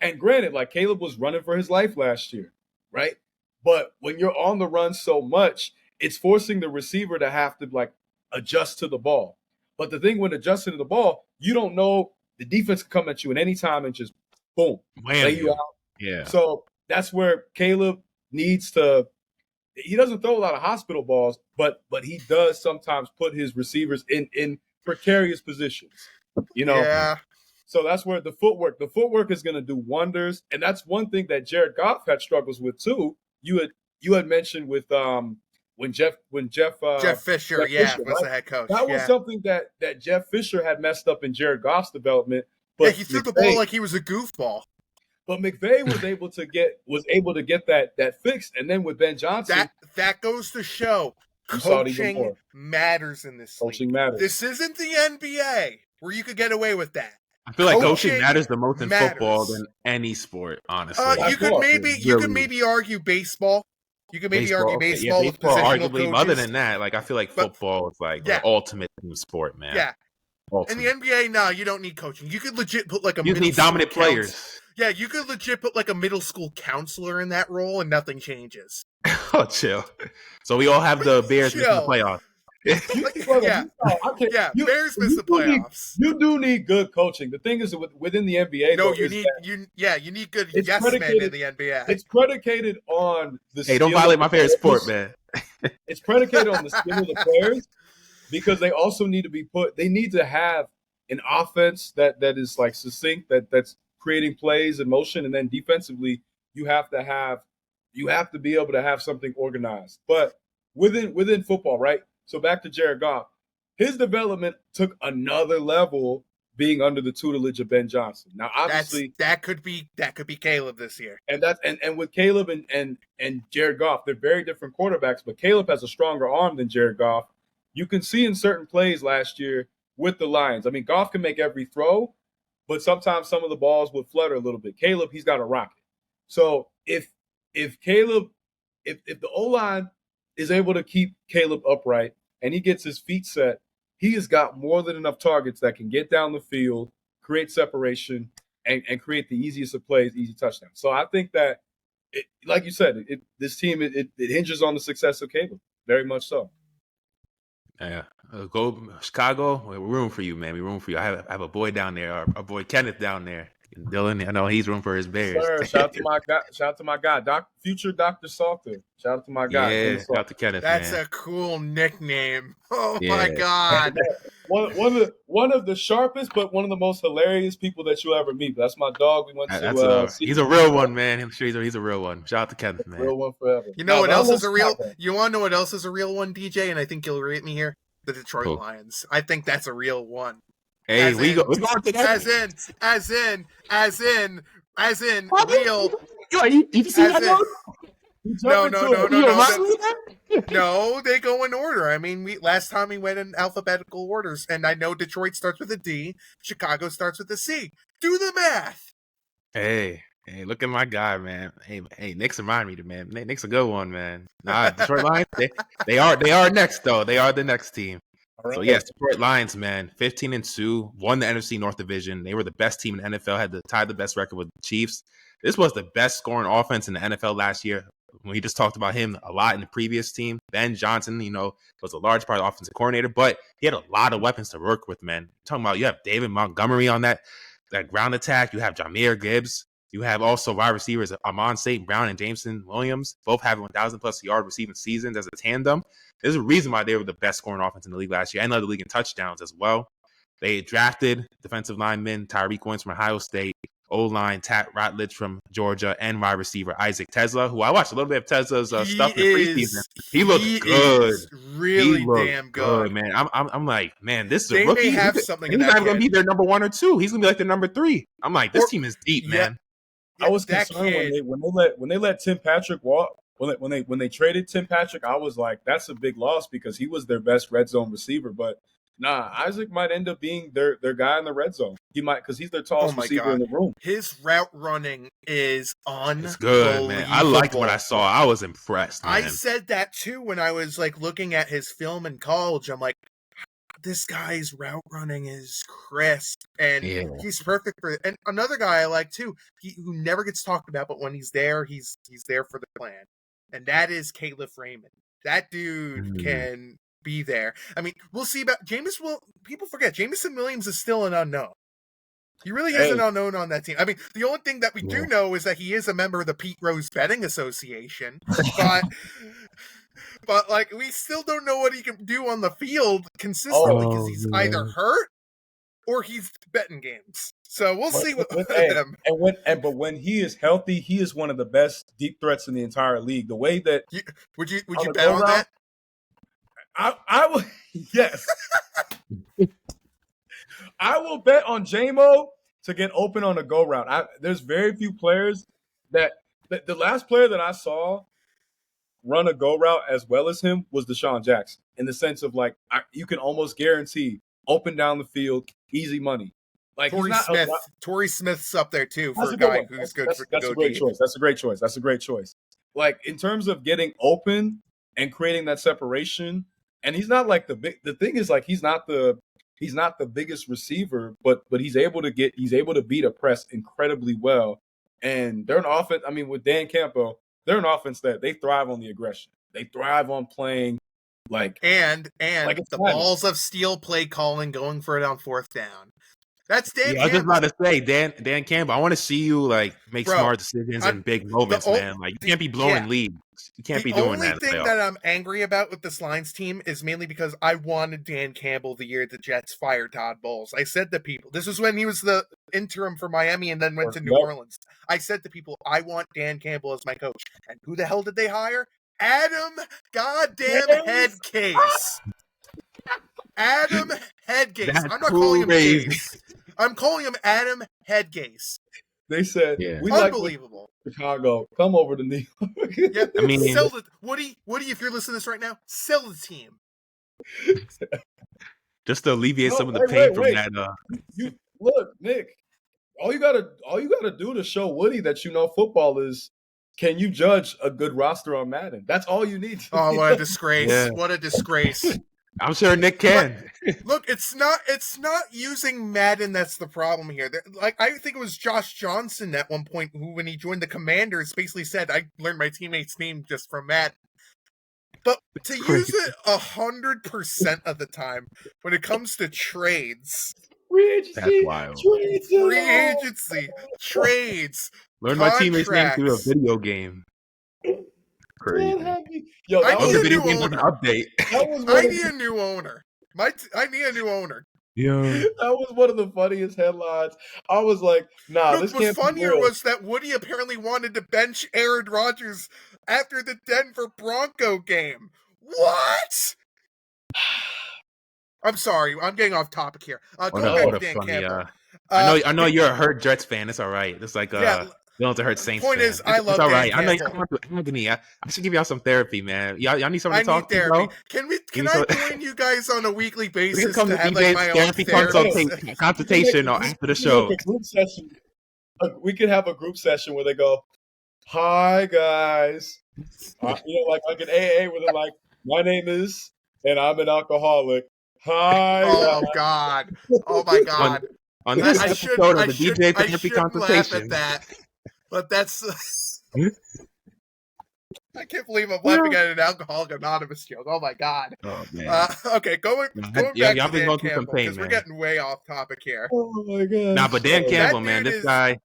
and granted, like Caleb was running for his life last year, right? But when you're on the run so much, it's forcing the receiver to have to adjust to the ball. But the thing when adjusting to the ball, you don't know the defense can come at you at any time and just boom, lay you out. Yeah. So that's where Caleb needs to. He doesn't throw a lot of hospital balls, but he does sometimes put his receivers in precarious positions. Yeah. So that's where the footwork is going to do wonders, and that's one thing that Jared Goff had struggles with too. You had mentioned with when Jeff Fisher, was the head coach. That was something that Jeff Fisher had messed up in Jared Goff's development. But he threw the ball like he was a goofball. But McVay was able to get that fixed, and then with Ben Johnson, that goes to show You saw it even Coaching more. matters in this league. Coaching matters. This isn't the NBA where you could get away with that. I feel like coaching matters the most in football than any sport, honestly. You could maybe argue baseball. You could maybe argue baseball with positional arguably. coaches. Other than that, like I feel like football is like the ultimate team sport, man. Yeah. Ultimate. In the NBA, no, you don't need coaching. You could legit put like a you need dominant players. Yeah, you could legit put like a middle school counselor in that role, and nothing changes. Oh, chill. So we all have the Bears missing the playoffs. Bears miss the playoffs. You do need good coaching. The thing is, within the NBA, you need good yes men in the NBA. It's predicated on the. Hey, don't violate my favorite sport, man. It's predicated on the skill of the players because they also need to be put. They need to have an offense that is like succinct, that's creating plays and motion, and then defensively, you have to be able to have something organized. But within football, right? So back to Jared Goff, his development took another level being under the tutelage of Ben Johnson. Now, obviously, that could be Caleb this year, and with Caleb and Jared Goff, they're very different quarterbacks. But Caleb has a stronger arm than Jared Goff. You can see in certain plays last year with the Lions. I mean, Goff can make every throw, but sometimes some of the balls would flutter a little bit. Caleb, he's got a rocket. So if the O-line is able to keep Caleb upright and he gets his feet set, he has got more than enough targets that can get down the field, create separation, and create the easiest of plays, easy touchdowns. So I think that, like you said, this team, it hinges on the success of Caleb, very much so. Yeah. Go Chicago. We're room for you, man. We're room for you. I have a boy down there, our boy Kenneth down there. Dylan, I know he's room for his Bears. Sir, shout out to my guy, future Dr. Salter. Shout out to my guy. Yeah, shout out to Kenneth. That's a cool nickname. Oh my God. One of the sharpest, but one of the most hilarious people that you'll ever meet. That's my dog. We went to. He's a real one, man. I'm sure he's a real one. Shout out to Kenneth, man. Real one forever. You know what else is a real? You want to know what else is a real one, DJ? And I think you'll rate me here. The Detroit Lions. I think that's a real one. Hey, we're going together. As in real. You see that? No, they go in order. I mean, last time we went in alphabetical orders, and I know Detroit starts with a D, Chicago starts with a C. Do the math. Hey, look at my guy, man. Hey, Knicks remind me, man. Knicks a good one, man. Nah, Detroit Lions, they are next though. They are the next team. Right. So yes, Detroit Lions, man, 15-2, won the NFC North division. They were the best team in the NFL, had tied the best record with the Chiefs. This was the best scoring offense in the NFL last year. We just talked about him a lot in the previous team. Ben Johnson, was a large part of the offensive coordinator, but he had a lot of weapons to work with, man. Talking about, you have David Montgomery on that ground attack. You have Jahmyr Gibbs. You have also wide receivers Amon St. Brown and Jameson Williams, both having 1,000-plus yard receiving seasons as a tandem. There's a reason why they were the best scoring offense in the league last year, and led the league in touchdowns as well. They drafted defensive lineman Tyreek Williams from Ohio State, O-line Tat Ratledge from Georgia, and wide receiver Isaac Tesla, who I watched a little bit of Tesla's stuff in the preseason. He looked good. Really damn good, man. I'm like, man, this is a rookie. They may have something. He's not even going to be their number 1 or 2. He's going to be like their number 3. I'm like, this team is deep, man. I was concerned when they let Tim Patrick walk. When they traded Tim Patrick, I was like, that's a big loss because he was their best red zone receiver. But nah, Isaac might end up being their guy in the red zone. He might, because he's their tallest receiver in the room. His route running is unbelievable. It's good, man. I liked what I saw. I was impressed, man. I said that too when I was like looking at his film in college. I'm like, this guy's route running is crisp, and he's perfect for it. And another guy I like too, who never gets talked about, but when he's there, he's there for the plan. And that is Caleb Raymond. That dude can be there. I mean, we'll see about Jameis. People forget Jameson Williams is still an unknown. He really is an unknown on that team. I mean, the only thing that we do know is that he is a member of the Pete Rose Betting Association. But like, we still don't know what he can do on the field consistently because he's either hurt or he's betting games. So we'll see what with him. But when he is healthy, he is one of the best deep threats in the entire league. The way that would you bet on that? I will. Yes, I will bet on JMO to get open on a go route. There's very few players that the last player that I saw run a go route as well as him was Deshaun Jackson, in the sense of like you can almost guarantee open down the field, easy money. Like Torrey Smith's up there too for that's a good guy one. who's good. That's a great choice. That's a great choice. That's a great choice. Like in terms of getting open and creating that separation, and he's not like the thing is like he's not the biggest receiver, but he's able to beat a press incredibly well. And they're an offense. I mean, with Dan Campbell, they're an offense that they thrive on the aggression. They thrive on playing and like the balls of steel play calling, going for it on fourth down. That's Dan Campbell. I was just about to say, Dan Campbell, I want to see you like make smart decisions in big moments, man. Like you can't be blowing leads. You can't be doing that. The only thing that I'm angry about with this Lions team is mainly because I wanted Dan Campbell the year the Jets fired Todd Bowles. I said to people, this is when he was the interim for Miami and then went to New Orleans. I said to people, I want Dan Campbell as my coach. And who the hell did they hire? Adam goddamn Headcase. Adam Headcase. I'm not calling him Case. I'm calling him Adam Headcase. They said, we unbelievable. Like Chicago, come over to New York. Yeah, I mean, sell the Woody, if you're listening to this right now, sell the team. Just to alleviate some of the pain from that. Look, Nick, all you gotta do to show Woody that you know football is, can you judge a good roster on Madden? That's all you need. Oh, what a disgrace! Yeah. What a disgrace! I'm sure Nick can. Look, it's not using Madden that's the problem here. Like I think it was Josh Johnson at one point who, when he joined the Commanders, basically said, "I learned my teammate's name just from Madden." But to use it 100% of the time when it comes to trades, free agency, that's wild. Free agency, trades. Learn my teammate's name through a video game. Crazy. Yo, I need a new owner. Update. I need a new owner. I need a new owner. Yeah. That was one of the funniest headlines. I was like, nah, this can't be real. What's funnier was that Woody apparently wanted to bench Aaron Rodgers after the Denver Bronco game. What? I'm sorry. I'm getting off topic here. Going back to Dan Campbell. I know you're a hurt Jets fan. It's all right. It's like you don't have to hurt Saints. Point fan. is, I love. It's all right. Dan I know you're going through agony. I should give y'all some therapy, man. Y'all need someone to talk to. Bro? Can I join you guys on a weekly basis to have like my own consultation or after the show? We could have a group session where they go, "Hi guys," like an AA where they're like, "My name is, and I'm an alcoholic." Hi. Oh God. Oh my God. On this episode of the DJ Therapy Consultation. Laugh at that. But that's I can't believe I'm laughing at an Alcoholic Anonymous joke. Oh my God. Oh man. Okay, going back to Dan Campbell, because we're getting way off topic here. Oh my God. Nah, but Dan Campbell, man, this guy,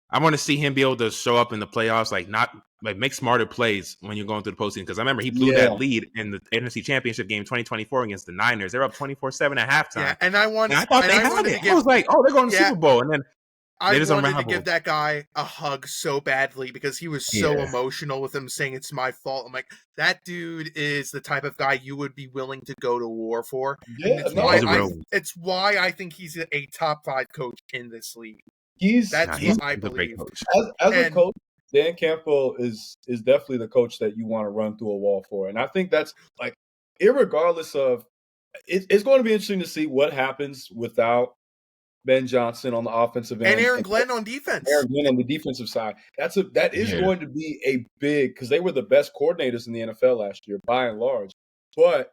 I want to see him be able to show up in the playoffs, make smarter plays when you're going through the postseason. Because I remember he blew that lead in the NFC Championship game 2024 against the Niners. They were up 24-7 at halftime. Yeah, and I thought they had it. I was like, oh, they're going to the Super Bowl, and then I wanted to give that guy a hug so badly because he was so emotional with him saying it's my fault. I'm like, that dude is the type of guy you would be willing to go to war for. Yeah, it's why I think he's a top 5 coach in this league. He's what I believe. As a coach, Dan Campbell is definitely the coach that you want to run through a wall for. And I think that's like, irregardless of, it's going to be interesting to see what happens without Ben Johnson on the offensive end. And Aaron Glenn on defense. Aaron Glenn on the defensive side. That is going to be a big, because they were the best coordinators in the NFL last year, by and large. But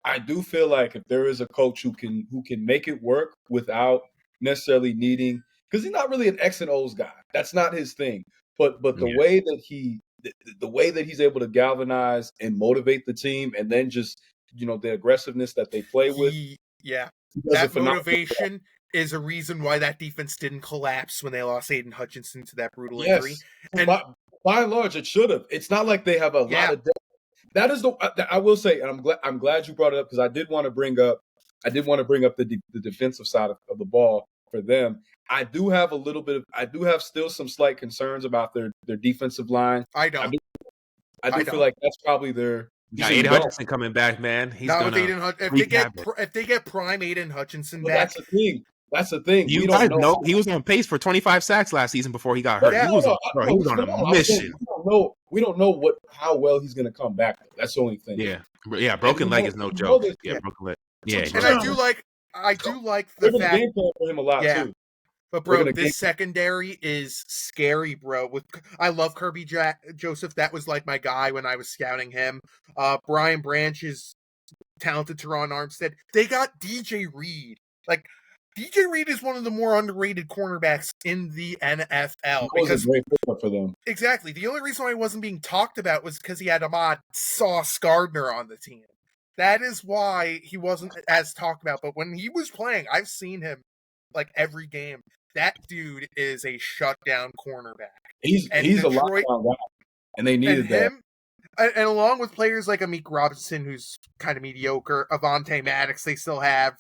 I do feel like if there is a coach who can make it work without necessarily needing, because he's not really an X and O's guy. That's not his thing. But the way that he's able to galvanize and motivate the team, and then just the aggressiveness that they play with. That motivation is a reason why that defense didn't collapse when they lost Aiden Hutchinson to that brutal injury. And by and large, it should have. It's not like they have a lot of depth. That is I will say, and I'm glad you brought it up, because I did want to bring up the defensive side of the ball for them. I do have still some slight concerns about their defensive line. I do feel like that's probably their. Aiden Hutchinson coming back, man. He's if they get prime Aiden Hutchinson back. That's the thing. You guys know he was on pace for 25 sacks last season before he got hurt. He was on a mission. We don't know how well he's going to come back. That's the only thing. Yeah. Broken leg is no joke. Yeah, broken leg. Yeah, and I do like the We're fact. Game plan for him a lot too. But bro, this secondary is scary, bro. I love Kirby Joseph. That was like my guy when I was scouting him. Brian Branch is talented. Teron Armstead. They got DJ Reed. Like DJ Reed is one of the more underrated cornerbacks in the NFL. Because a great pickup for them. Exactly. The only reason why he wasn't being talked about was because he had Ahmad Sauce Gardner on the team. That is why he wasn't as talked about. But when he was playing, I've seen him like every game. That dude is a shutdown cornerback. He's a lockdown guy, and they needed that. And along with players like Amik Robinson, who's kind of mediocre, Avonte Maddox, they still have.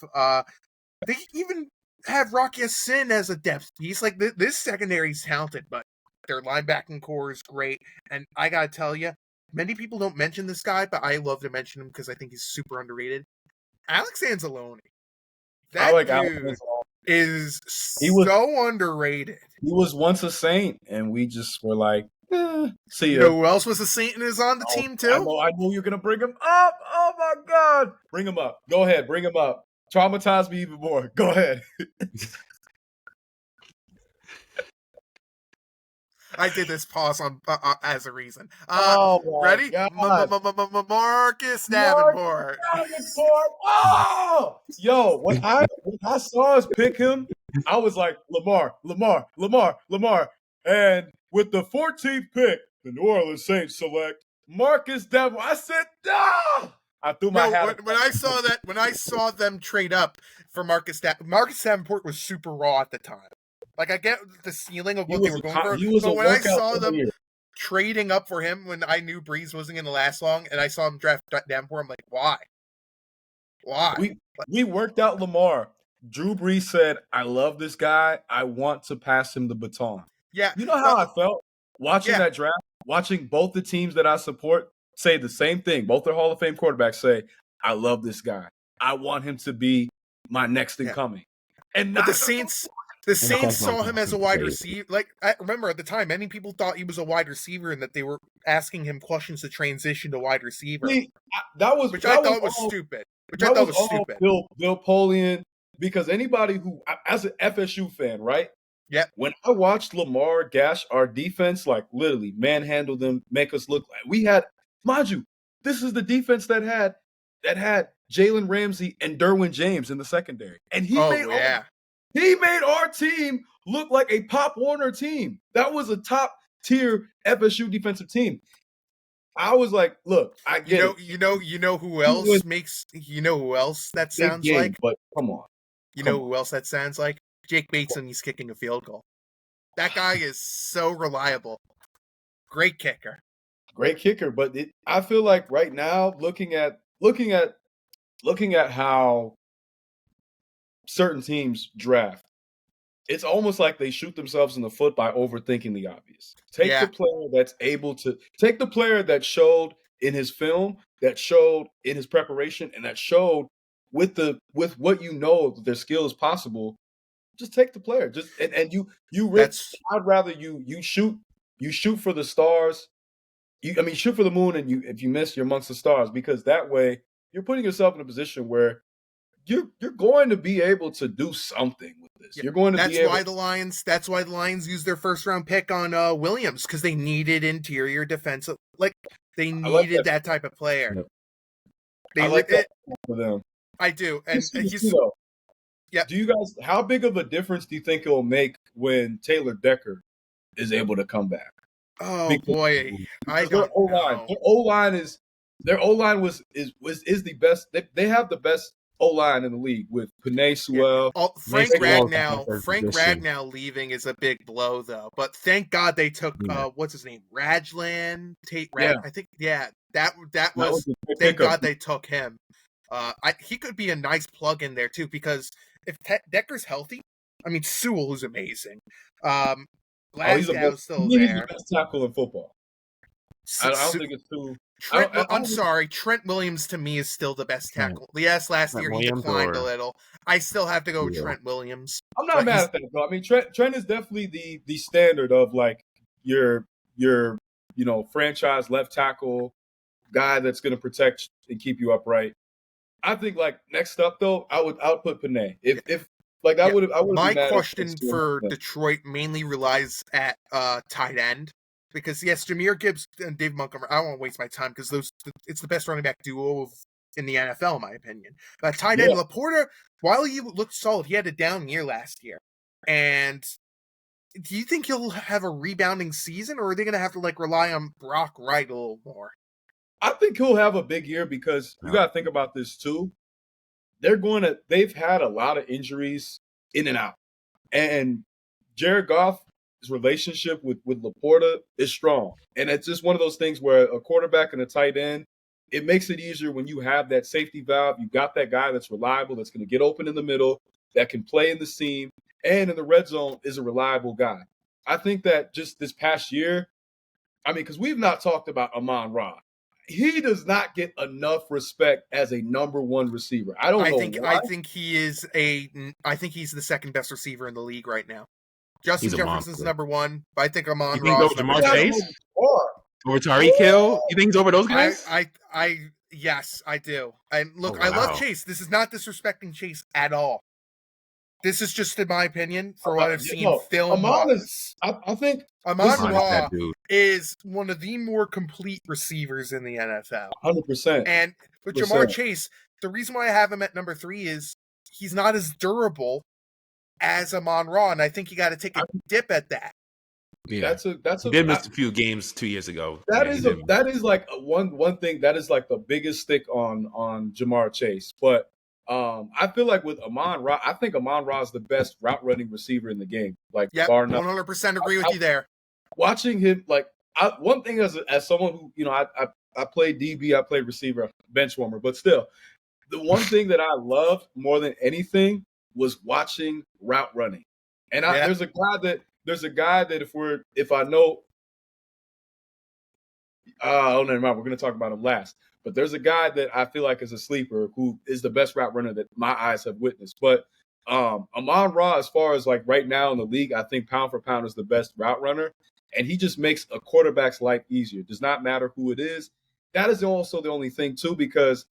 They even have Rocky Sin as a depth piece. Like this secondary's talented, but their linebacking core is great. And I gotta tell you, many people don't mention this guy, but I love to mention him because I think he's super underrated. Alex Anzalone. That dude is so underrated. He was once a Saint, and we just were like, see ya. You know who else was a Saint and is on the team too? I know you're gonna bring him up. Oh my God, bring him up. Go ahead, bring him up. Traumatize me even more. Go ahead. I did this pause on as a reason. Ready? Marcus Davenport. Oh! Yo, when I saw us pick him, I was like, Lamar. And with the 14th pick, the New Orleans Saints select Marcus Davenport. I said, no! I threw my hat. When I saw them trade up for Marcus Davenport was super raw at the time. Like, I get the ceiling of what they were going for, but when I saw them trading up for him, when I knew Breeze wasn't going to last long, and I saw him draft Davenport, I'm like, why? We worked out Lamar. Drew Brees said, I love this guy. I want to pass him the baton. Yeah. You know how I felt watching that draft, watching both the teams that I support say the same thing. Both their Hall of Fame quarterbacks say, I love this guy. I want him to be my next in coming. But the Saints saw him as a wide receiver. Like, I remember at the time, many people thought he was a wide receiver and that they were asking him questions to transition to wide receiver. Which I thought was stupid. Bill Polian, because anybody who, as an FSU fan, right? Yeah. When I watched Lamar gash our defense, like literally manhandle them, make us look like we had, mind you, this is the defense that had Jalen Ramsey and Derwin James in the secondary. And he made our team look like a Pop Warner team. That was a top tier FSU defensive team. I was like, look, I get it. You know who else that sounds like? But come on. Who else that sounds like? Jake Bates when he's kicking a field goal. That guy is so reliable. Great kicker. But I feel like right now, looking at how certain teams draft, it's almost like they shoot themselves in the foot by overthinking the obvious. Take the player that showed in his film, that showed in his preparation, and that showed with what you know that their skill is possible. Just take the player. I'd rather you shoot for the stars. Shoot for the moon, and if you miss, you're amongst the stars, because that way you're putting yourself in a position where you're going to be able to do something with this. You're going to That's why the Lions used their first round pick on Williams, because they needed interior defensive. Like, they needed that type of player. Yep. I like that for them. I do. And do you guys? How big of a difference do you think it will make when Taylor Decker is able to come back? Oh boy, their O-line is the best. They have the best O-line in the league with Penei Sewell. Frank Ragnow leaving is a big blow, though. But thank God they took what's his name, Rajlan Tate. I think that was thank God they took him. He could be a nice plug in there too, because if Decker's healthy, Sewell is amazing. Glasgow's still there. He's the best tackle in football. I don't think it's too. Sorry, Trent Williams to me is still the best tackle. Yes, last year he declined a little. I still have to go with Trent Williams. I'm not mad at that though. Trent is definitely the standard of like your franchise left tackle guy that's going to protect and keep you upright. I think like next up though, I would put Panay. If like I would. My question for Detroit mainly relies at tight end. Because yes, Jahmyr Gibbs and Dave Montgomery, I don't want to waste my time because it's the best running back duo in the NFL, in my opinion. But tight end Laporta, while he looked solid, he had a down year last year. And do you think he'll have a rebounding season, or are they going to have to like rely on Brock Wright a little more? I think he'll have a big year because you got to think about this too. They've had a lot of injuries in and out, and Jared Goff's relationship with Laporta is strong. And it's just one of those things where a quarterback and a tight end, it makes it easier when you have that safety valve. You got that guy that's reliable, that's going to get open in the middle, that can play in the seam, and in the red zone is a reliable guy. I think that just this past year, because we've not talked about Amon-Ra. He does not get enough respect as a number one receiver. I think he's the second best receiver in the league right now. Justin Jefferson's number one, but I think Amon-Ra. You think over Jamar Chase? Over Tyreek Hill? You think he's over those guys? Yes, I do. And look, I love Chase. This is not disrespecting Chase at all. This is just, in my opinion, for what I've seen film. I think Amon-Ra is one of the more complete receivers in the NFL. 100%. And with Jamar Chase, the reason why I have him at number 3 is he's not as durable as Amon-Ra, and I think you got to take a dip at that. Yeah, he did miss a few games 2 years ago. That is like one thing that is like the biggest stick on Jamar Chase. But I feel like with Amon-Ra, I think Amon-Ra is the best route running receiver in the game. Like, 100% agree with you there. Watching him, like, one thing as someone who I played DB, I played receiver, bench warmer, but still, the one thing that I loved more than anything was watching route running. And there's a guy that if I know, never mind, we're going to talk about him last. But there's a guy that I feel like is a sleeper who is the best route runner that my eyes have witnessed. But Amon-Ra, as far as like right now in the league, I think pound for pound is the best route runner. And he just makes a quarterback's life easier. Does not matter who it is. That is also the only thing too, because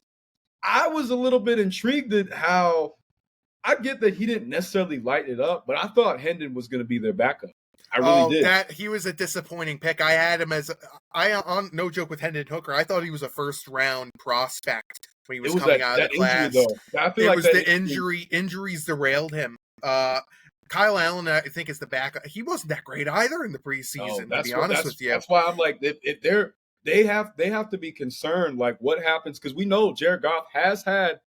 I was a little bit intrigued at how I get that he didn't necessarily light it up, but I thought Hendon was going to be their backup. I really did. He was a disappointing pick. I had him as on no joke with Hendon Hooker. I thought he was a first round prospect when he was coming out of the class. The injuries derailed him. Kyle Allen, I think, is the backup. He wasn't that great either in the preseason. To be honest with you, that's why I'm like, if they have to be concerned, like what happens, because we know Jared Goff has had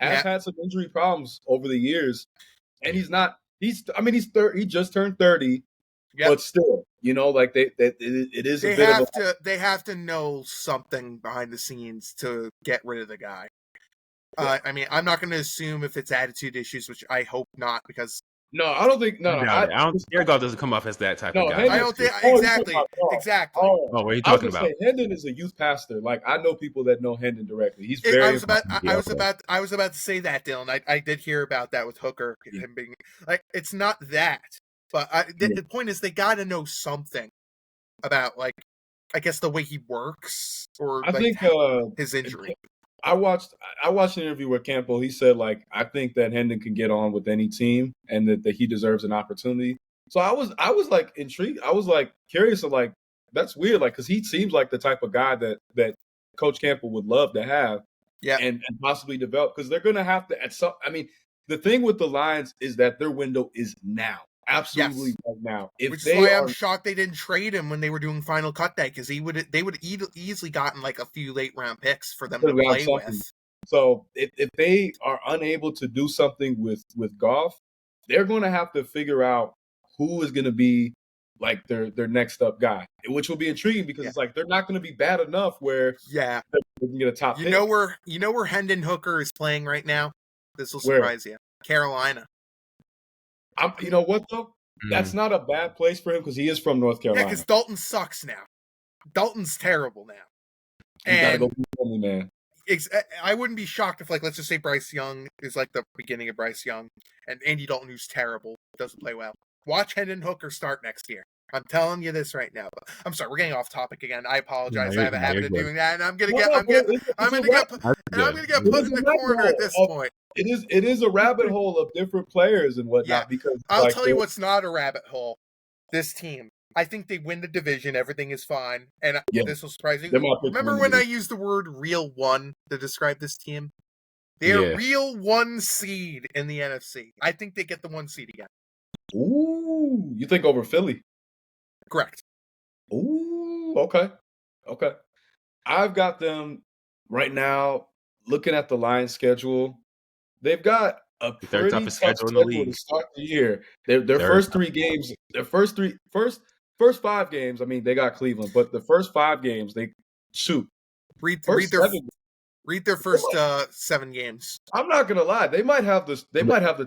some injury problems over the years, and he just turned 30. Yep. But still, like it is a bit they have to know something behind the scenes to get rid of the guy. Yeah. I'm not going to assume if it's attitude issues, which I hope not, because no, I don't think Jared Goff doesn't come off as that type of guy. I don't think exactly. Oh, what are you talking about? Hendon is a youth pastor. Like, I know people that know Hendon directly. He's very. I was about to say that, Dylan. I did hear about that with Hooker. Him being like, it's not that. But the point is, they got to know something about, like, I guess the way he works, or I think his injury. I watched an interview with Campbell. He said, like, I think that Hendon can get on with any team, and that he deserves an opportunity. So I was like intrigued. I was like curious of like, that's weird, like, because he seems like the type of guy that Coach Campbell would love to have, and possibly develop, because they're going to have to the thing with the Lions is that their window is now. Absolutely, right now. Which is why I'm shocked they didn't trade him when they were doing Final Cut Day, because they would easily gotten like a few late round picks for them to play with. So if they are unable to do something with Goff, they're going to have to figure out who is going to be like their next up guy, which will be intriguing, because it's like they're not going to be bad enough where they can get a top. You know where Hendon Hooker is playing right now? This will surprise you. Carolina. You know what, though? That's not a bad place for him, because he is from North Carolina. Yeah, because Dalton sucks now. Dalton's terrible now. You gotta go be friendly, man. I wouldn't be shocked if, like, let's just say Bryce Young is like the beginning of Bryce Young, and Andy Dalton, who's terrible, doesn't play well. Watch Hendon Hooker start next year. I'm telling you this right now. I'm sorry, we're getting off topic again. I apologize. I have a you're habit of good. doing that, and I'm gonna No, get no, but it's I'm a gonna get That's and I'm good. gonna get It put is in a the rabbit corner at hole this of- point. It is a rabbit hole of different players and whatnot Yeah. because I'll like tell you what's not a rabbit hole. This team. I think they win the division. Everything is fine. And Yeah. this will surprise you. They're my pick to Remember win the when I division. used the word real one to describe this team? They're Yeah. real one seed in the NFC. I think they get the 1 seed again. Ooh, you think over Philly? Correct. Ooh, okay. I've got them right now looking at the Lions schedule. They've got a Third pretty toughest tough schedule in the schedule to league. start the year. Their Third. first 3 games, first 5 games, I mean, they got Cleveland, but the first 5 games, they shoot. Read First their 7, first 7 games. I'm not gonna lie, they might have the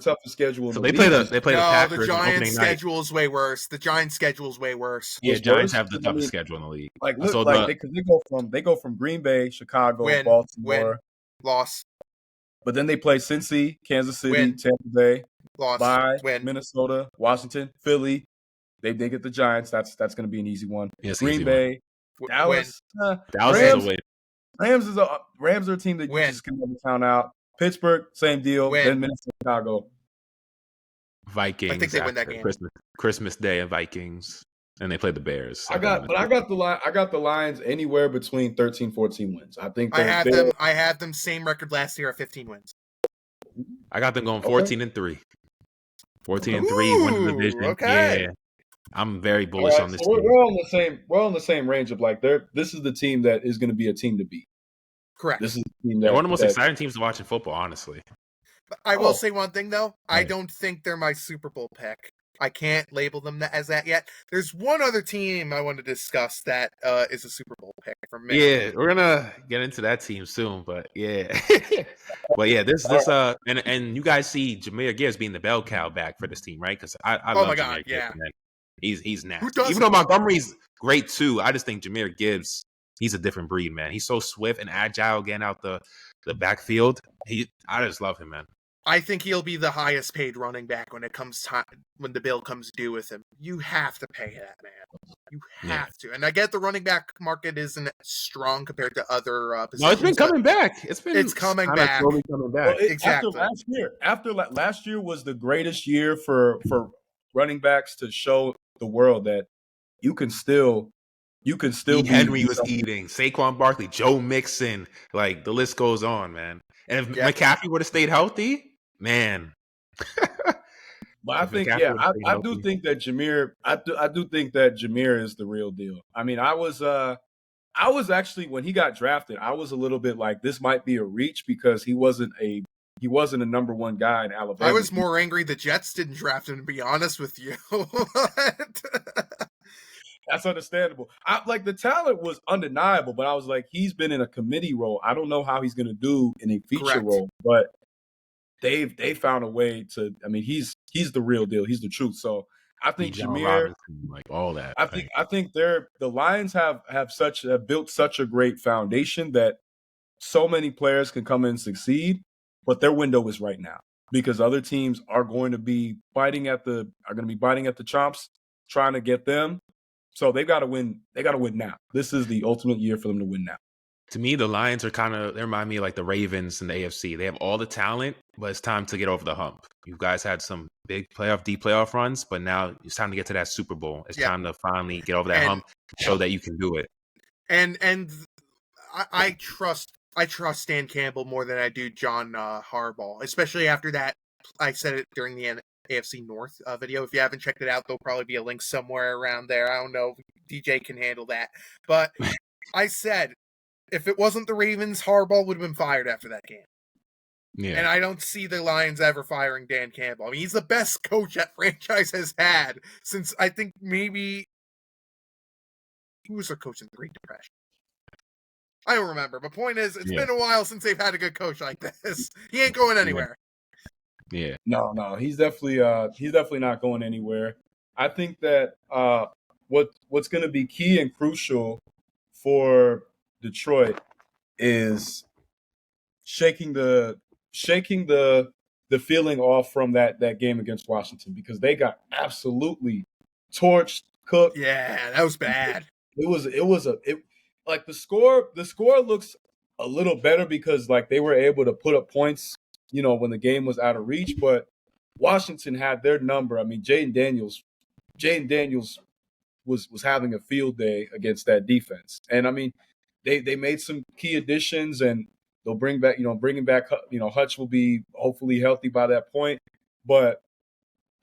toughest schedule in So the they league. play the No, Packers the on Giants' opening night. schedule is way worse. The Giants' schedule is way worse. Yeah, It's Giants worse. have the I toughest mean, schedule in the league. like I saw look, like they go from Green Bay, Chicago, Win, Baltimore, loss, but then they play Cincy, Kansas City, Win. Tampa Bay, loss, bye, win. Minnesota, Washington, Philly. They get the Giants. That's going to be an easy one. Yes, Green easy Bay, Win. Dallas. Dallas Rams, is a win. Rams are a team that you Win. just can never count out. Pittsburgh, same deal. Win. Then Minnesota, Chicago. Vikings. I think they win that after game. Christmas Day and Vikings, and they play the Bears. I got the Lions anywhere between 13, 14 wins. I think I have them same record last year at 15 wins. I got them going Okay. 14-3. 14-3, win the division. Okay. Yeah, I'm very bullish on this so team. we're on the same range of like this is the team that is going to be a team to beat. Correct. This is the team They're that one of the most exciting teams to watch in football, honestly. I will say one thing though. I Right. don't think they're my Super Bowl pick. I can't label them as that yet. There's one other team I want to discuss that is a Super Bowl pick for me. Yeah, we're gonna get into that team soon, but yeah, but yeah, this and you guys see Jahmyr Gibbs being the bell cow back for this team, right? Because I love my Jahmyr God, Gibbs, yeah. man. He's nasty. doesn't? Even though Montgomery's great too, I just think Jahmyr Gibbs, he's a different breed, man. He's so swift and agile getting out the backfield. I just love him, man. I think he'll be the highest paid running back when it comes time when the bill comes due with him. You have to pay that man. You have to. And I get the running back market isn't strong compared to other positions. No, it's been coming back. It's coming kinda back. slowly coming back. Well, Exactly. After last year was the greatest year for running backs to show the world that you can still be Henry was eating. Saquon Barkley, Joe Mixon, like the list goes on, man. And if McCaffrey would have stayed healthy, man. But I think, I do think that Jahmyr, I do think that Jahmyr is the real deal. I mean, I was actually when he got drafted, I was a little bit like this might be a reach because he wasn't a number 1 guy in Alabama. I was more angry the Jets didn't draft him, to be honest with you. That's understandable. Like the talent was undeniable, but I was like, he's been in a committee role. I don't know how he's going to do in a feature Correct. role, but they found a way to. I mean, he's the real deal. He's the truth. So I think Jahmyr, like all that. I think the Lions have built such a great foundation that so many players can come in and succeed, but their window is right now because other teams are going to be biting at the chops, trying to get them. So they've got to win. They got to win now. This is the ultimate year for them to win now. To me, the Lions are they remind me of like the Ravens in the AFC. They have all the talent, but it's time to get over the hump. You guys had some big deep playoff runs, but now it's time to get to that Super Bowl. It's time to finally get over that hump, show that you can do it. And I trust Dan Campbell more than I do John Harbaugh, especially after that. I said it during the AFC North video. If you haven't checked it out, there'll probably be a link somewhere around there. I don't know. DJ can handle that. But I said, if it wasn't the Ravens, Harbaugh would have been fired after that game. Yeah. And I don't see the Lions ever firing Dan Campbell. I mean, he's the best coach that franchise has had since I think maybe who was their coach in the Great Depression? I don't remember. But point is, it's been a while since they've had a good coach like this. He ain't going anywhere. Yeah. No, he's definitely not going anywhere. I think that what's going to be key and crucial for Detroit is shaking the feeling off from that game against Washington because they got absolutely torched Cook. Yeah, that was bad. Like the score looks a little better because like they were able to put up points, when the game was out of reach, but Washington had their number. I mean, Jaden Daniels was having a field day against that defense. And I mean, they made some key additions, and they'll bringing back, Hutch will be hopefully healthy by that point, but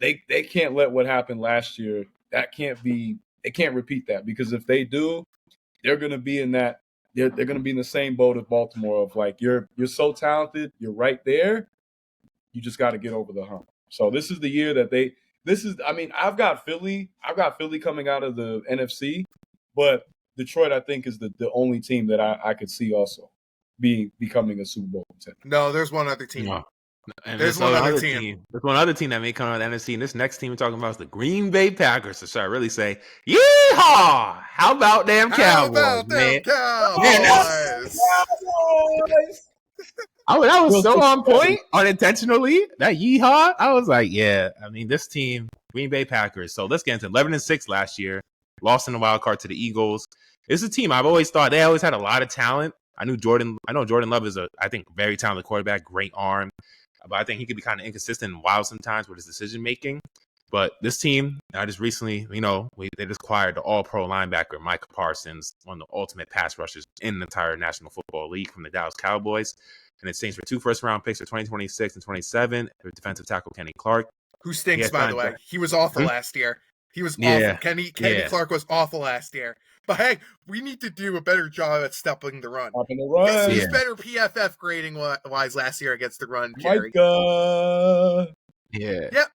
they can't let what happened last year. They can't repeat that, because if they do, they're going to be in that they're going to be in the same boat as Baltimore of like, you're so talented, you're right there, you just got to get over the hump. So this is the year that I mean, I've got Philly coming out of the NFC, but Detroit, I think, is the only team that I could see also becoming a Super Bowl contender. No, there's one other team. No. And There's one other team. There's one other team that may come out of the NFC, and this next team we're talking about is the Green Bay Packers. So should I really say, yeehaw! How about them Cowboys, man? Cowboys? That was so on point, unintentionally. That yeehaw, I was like, yeah. I mean, this team, Green Bay Packers. So let's get into 11-6 last year. Lost in the wild card to the Eagles. It's a team I've always thought they always had a lot of talent. I know Jordan Love is I think very talented quarterback, great arm. But I think he could be kind of inconsistent and wild sometimes with his decision making. But this team, I just recently, they just acquired the All-Pro linebacker Micah Parsons, one of the ultimate pass rushers in the entire National Football League from the Dallas Cowboys. And it stands for 2 first-round picks for 2026 and 27. With defensive tackle Kenny Clark. Who stinks, by the way. He was awful last year. He was awful. Kenny Clark was awful last year. But hey, we need to do a better job at stopping the run. He's better PFF grading wise last year against the run, Jerry. Micah. Yeah. Yep.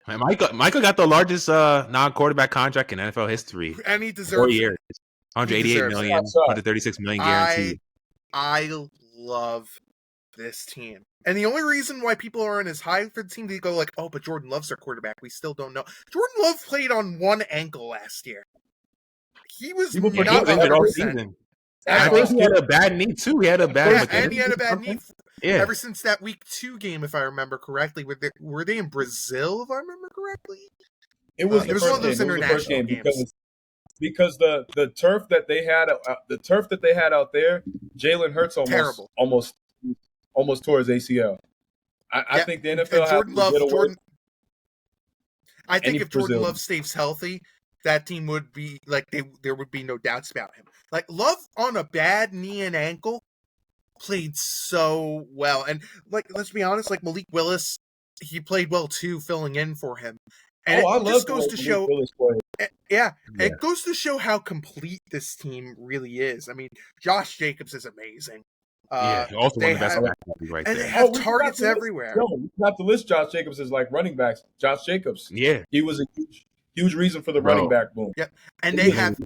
Micah got the largest non-quarterback contract in NFL history. And he deserves 4 years. 188 million, 136 million guaranteed. I love this team. And the only reason why people aren't as high for the team, they go like, oh, but Jordan Love's our quarterback. We still don't know. Jordan Love played on one ankle last year. He was not injured all season. I think he had a bad knee too. He had a bad and he had a bad knee ever since that week 2 game, if I remember correctly. Were they in Brazil, if I remember correctly? It was one of those international games. Because the turf that they had out there, Jalen Hurts almost tore his ACL. I think the NFL if Jordan Love stays healthy, that team would be like there would be no doubts about him. Like Love on a bad knee and ankle played so well, and like let's be honest, like Malik Willis, he played well too, filling in for him. And it just goes to show, it goes to show how complete this team really is. I mean, Josh Jacobs is amazing. Also one of the best right and there. They have targets everywhere. No, not to list Josh Jacobs as like running backs. Josh Jacobs, he was a huge reason for the running back boom. Yeah, and they have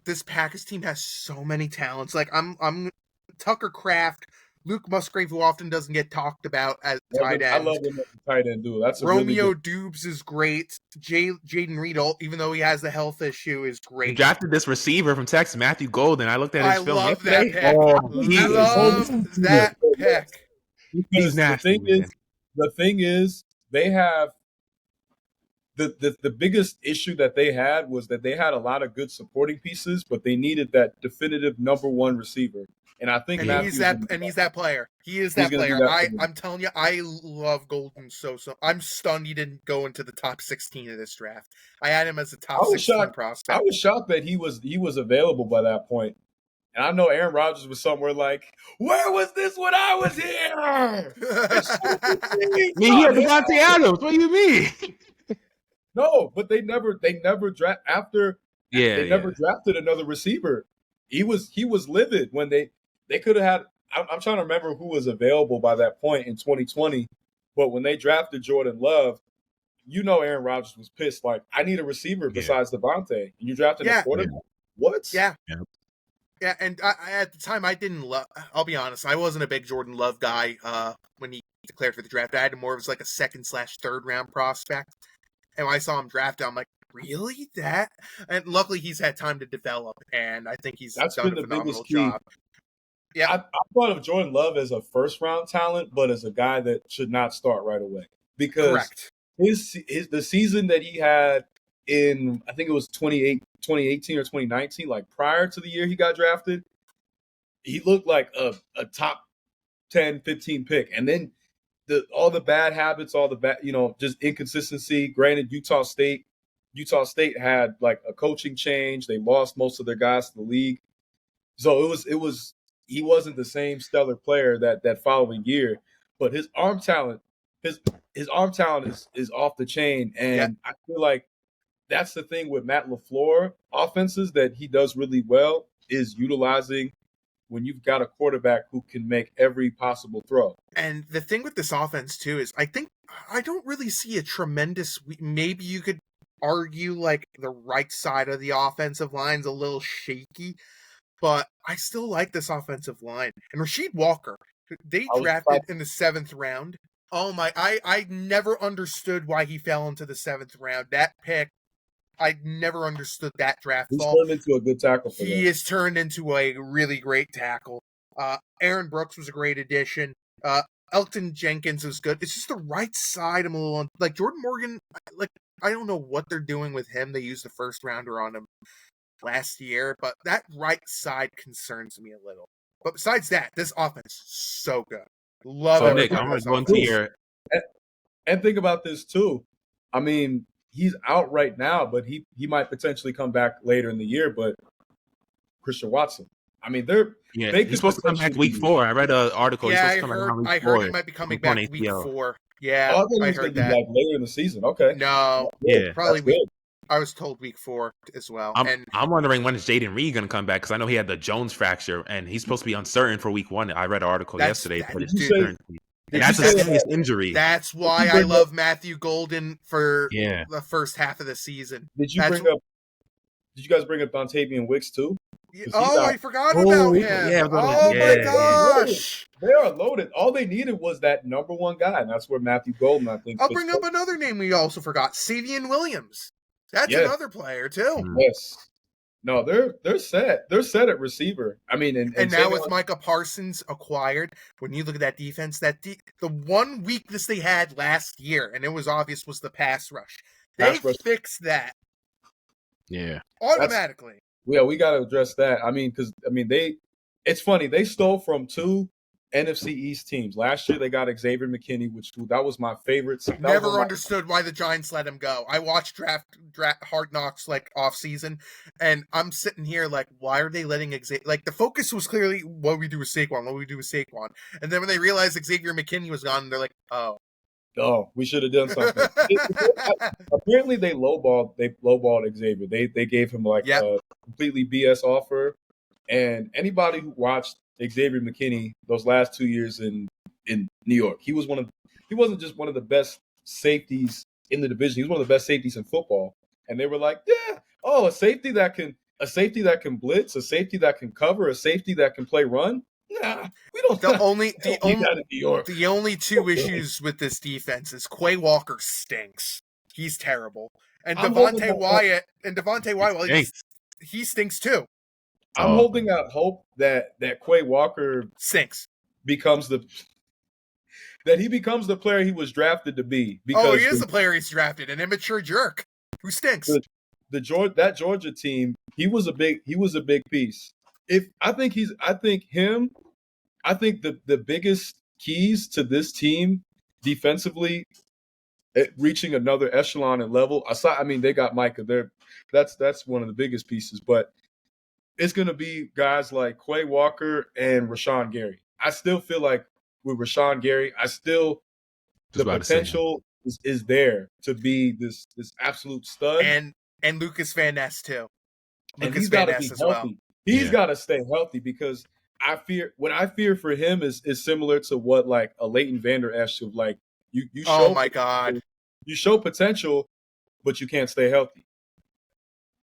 this Packers team has so many talents. Like I'm Tucker Kraft, Luke Musgrave, who often doesn't get talked about as tight end. I love him as a tight end dude. That's Romeo Dubes is great. Jaden Reed, even though he has the health issue, is great. He drafted this receiver from Texas, Matthew Golden. I looked at his film. I love that pick. I love that pick. He's nasty. The thing is, they have the biggest issue that they had was that they had a lot of good supporting pieces, but they needed that definitive number one receiver. And I think he's that player. He is that player. I'm telling you, I love Golden so. I'm stunned he didn't go into the top 16 of this draft. I had him as a top 16 prospect. I was shocked that he was available by that point. And I know Aaron Rodgers was somewhere like, where was this when I was here? He had Devontae Adams. What do you mean? No, but they never draft after. They never drafted another receiver. He was livid when they could have had. I'm trying to remember who was available by that point in 2020, but when they drafted Jordan Love, Aaron Rodgers was pissed. Like, I need a receiver besides Devontae. And you drafted a quarterback. What? Yeah. And at the time, I didn't love. I'll be honest, I wasn't a big Jordan Love guy when he declared for the draft. I had him more of like a 2nd/3rd round prospect. And when I saw him drafted, I'm like, really? That? And luckily, he's had time to develop, and I think he's done a phenomenal job. Yeah, I thought of Jordan Love as a first-round talent, but as a guy that should not start right away because the season that he had in I think it was 2018 or 2019, like prior to the year he got drafted, he looked like a top 10, 15 pick. And then all the bad habits, all the bad, just inconsistency. Granted, Utah State had like a coaching change. They lost most of their guys to the league. So he wasn't the same stellar player that following year, but his arm talent is off the chain. And I feel like that's the thing with Matt LaFleur offenses that he does really well is utilizing when you've got a quarterback who can make every possible throw. And the thing with this offense too is I don't really see a tremendous, maybe you could argue like the right side of the offensive line's a little shaky, but I still like this offensive line. And Rasheed Walker, they drafted in the 7th round. Oh my, I never understood why he fell into the 7th round. That pick, I never understood that draft. He's turned into a good tackle for them. He has turned into a really great tackle. Aaron Brooks was a great addition. Elton Jenkins was good. It's just the right side. I'm a little like Jordan Morgan. Like I don't know what they're doing with him. They used the 1st rounder on him last year, but that right side concerns me a little. But besides that, this offense is so good. Love it. Nick, I'm going to go into your and think about this too. I mean, he's out right now, but he might potentially come back later in the year. But Christian Watson, I mean, he's supposed to come back week 4. I read an article. Yeah, I heard he might be coming back week 4. Yeah, I heard that later in the season. Okay, no, probably I was told week 4 as well. I'm wondering when is Jaden Reed going to come back because I know he had the Jones fracture and he's supposed to be uncertain for week 1. I read an article yesterday. And that's a serious injury. That's why I love Matthew Golden for the first half of the season. Did you guys bring up Dontavian Wicks too? I forgot about him. Yeah, my gosh. They are loaded. All they needed was that number 1 guy, and that's where Matthew Golden, I think. I'll bring up another name we also forgot, Savion Williams. That's another player too. Yes. No, they're set. They're set at receiver. I mean, and now with Micah Parsons acquired, when you look at that defense, the one weakness they had last year, and it was obvious, was the pass rush. They fixed that. Yeah. Automatically. We got to address that. I mean, it's funny. They stole from 2 NFC East teams. Last year, they got Xavier McKinney, that was my favorite. Never understood why the Giants let him go. I watched draft Hard Knocks like off season, and I'm sitting here like, why are they letting Xavier? Like the focus was clearly what we do with Saquon. And then when they realized Xavier McKinney was gone, they're like, oh, we should have done something. Apparently, they lowballed Xavier. They gave him like a completely BS offer, and anybody who watched Xavier McKinney those last 2 years in New York, he wasn't just one of the best safeties in the division. He was one of the best safeties in football. And they were like, a safety that can blitz, a safety that can cover, a safety that can play run. Nah, we don't. The only 2 issues with this defense is Quay Walker stinks. He's terrible, and Devontae Wyatt he stinks too. I'm holding out hope that Quay Walker stinks, becomes the player he was drafted to be. Because he is the player he's drafted, an immature jerk who stinks. That Georgia team, he was a big piece. I think the biggest keys to this team defensively reaching another echelon and level. They got Micah. That's one of the biggest pieces, but it's going to be guys like Quay Walker and Rashawn Gary. I still feel like with Rashawn Gary, the potential is there to be this absolute stud. And Lucas Van Ness too. And he's got to be healthy. Well. He's got to stay healthy because what I fear for him is similar to what like a Leighton Vander Esch of like you show. Oh my God! You show potential, but you can't stay healthy.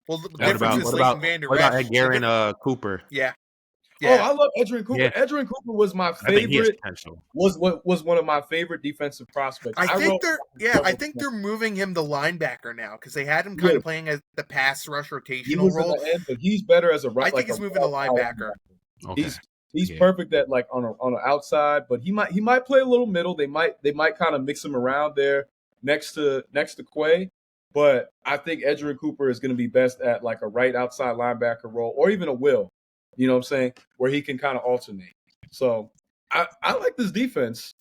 Well, the difference is Leighton Vander Esch. What about Edgerrin Cooper? Yeah. Oh, I love Edgerrin Cooper. Yeah. Edgerrin Cooper was my favorite. Was one of my favorite defensive prospects. I think they're moving him to linebacker now because they had him kind of playing as the pass rush rotational role. But he's better as a right. I think he's moving to linebacker. Okay. He's perfect at like on an outside, but he might play a little middle. They might kind of mix him around there next to Quay. but I think Edgerrin Cooper is going to be best at like a right outside linebacker role or even a will, you know what I'm saying, where he can kind of alternate. So I like this defense.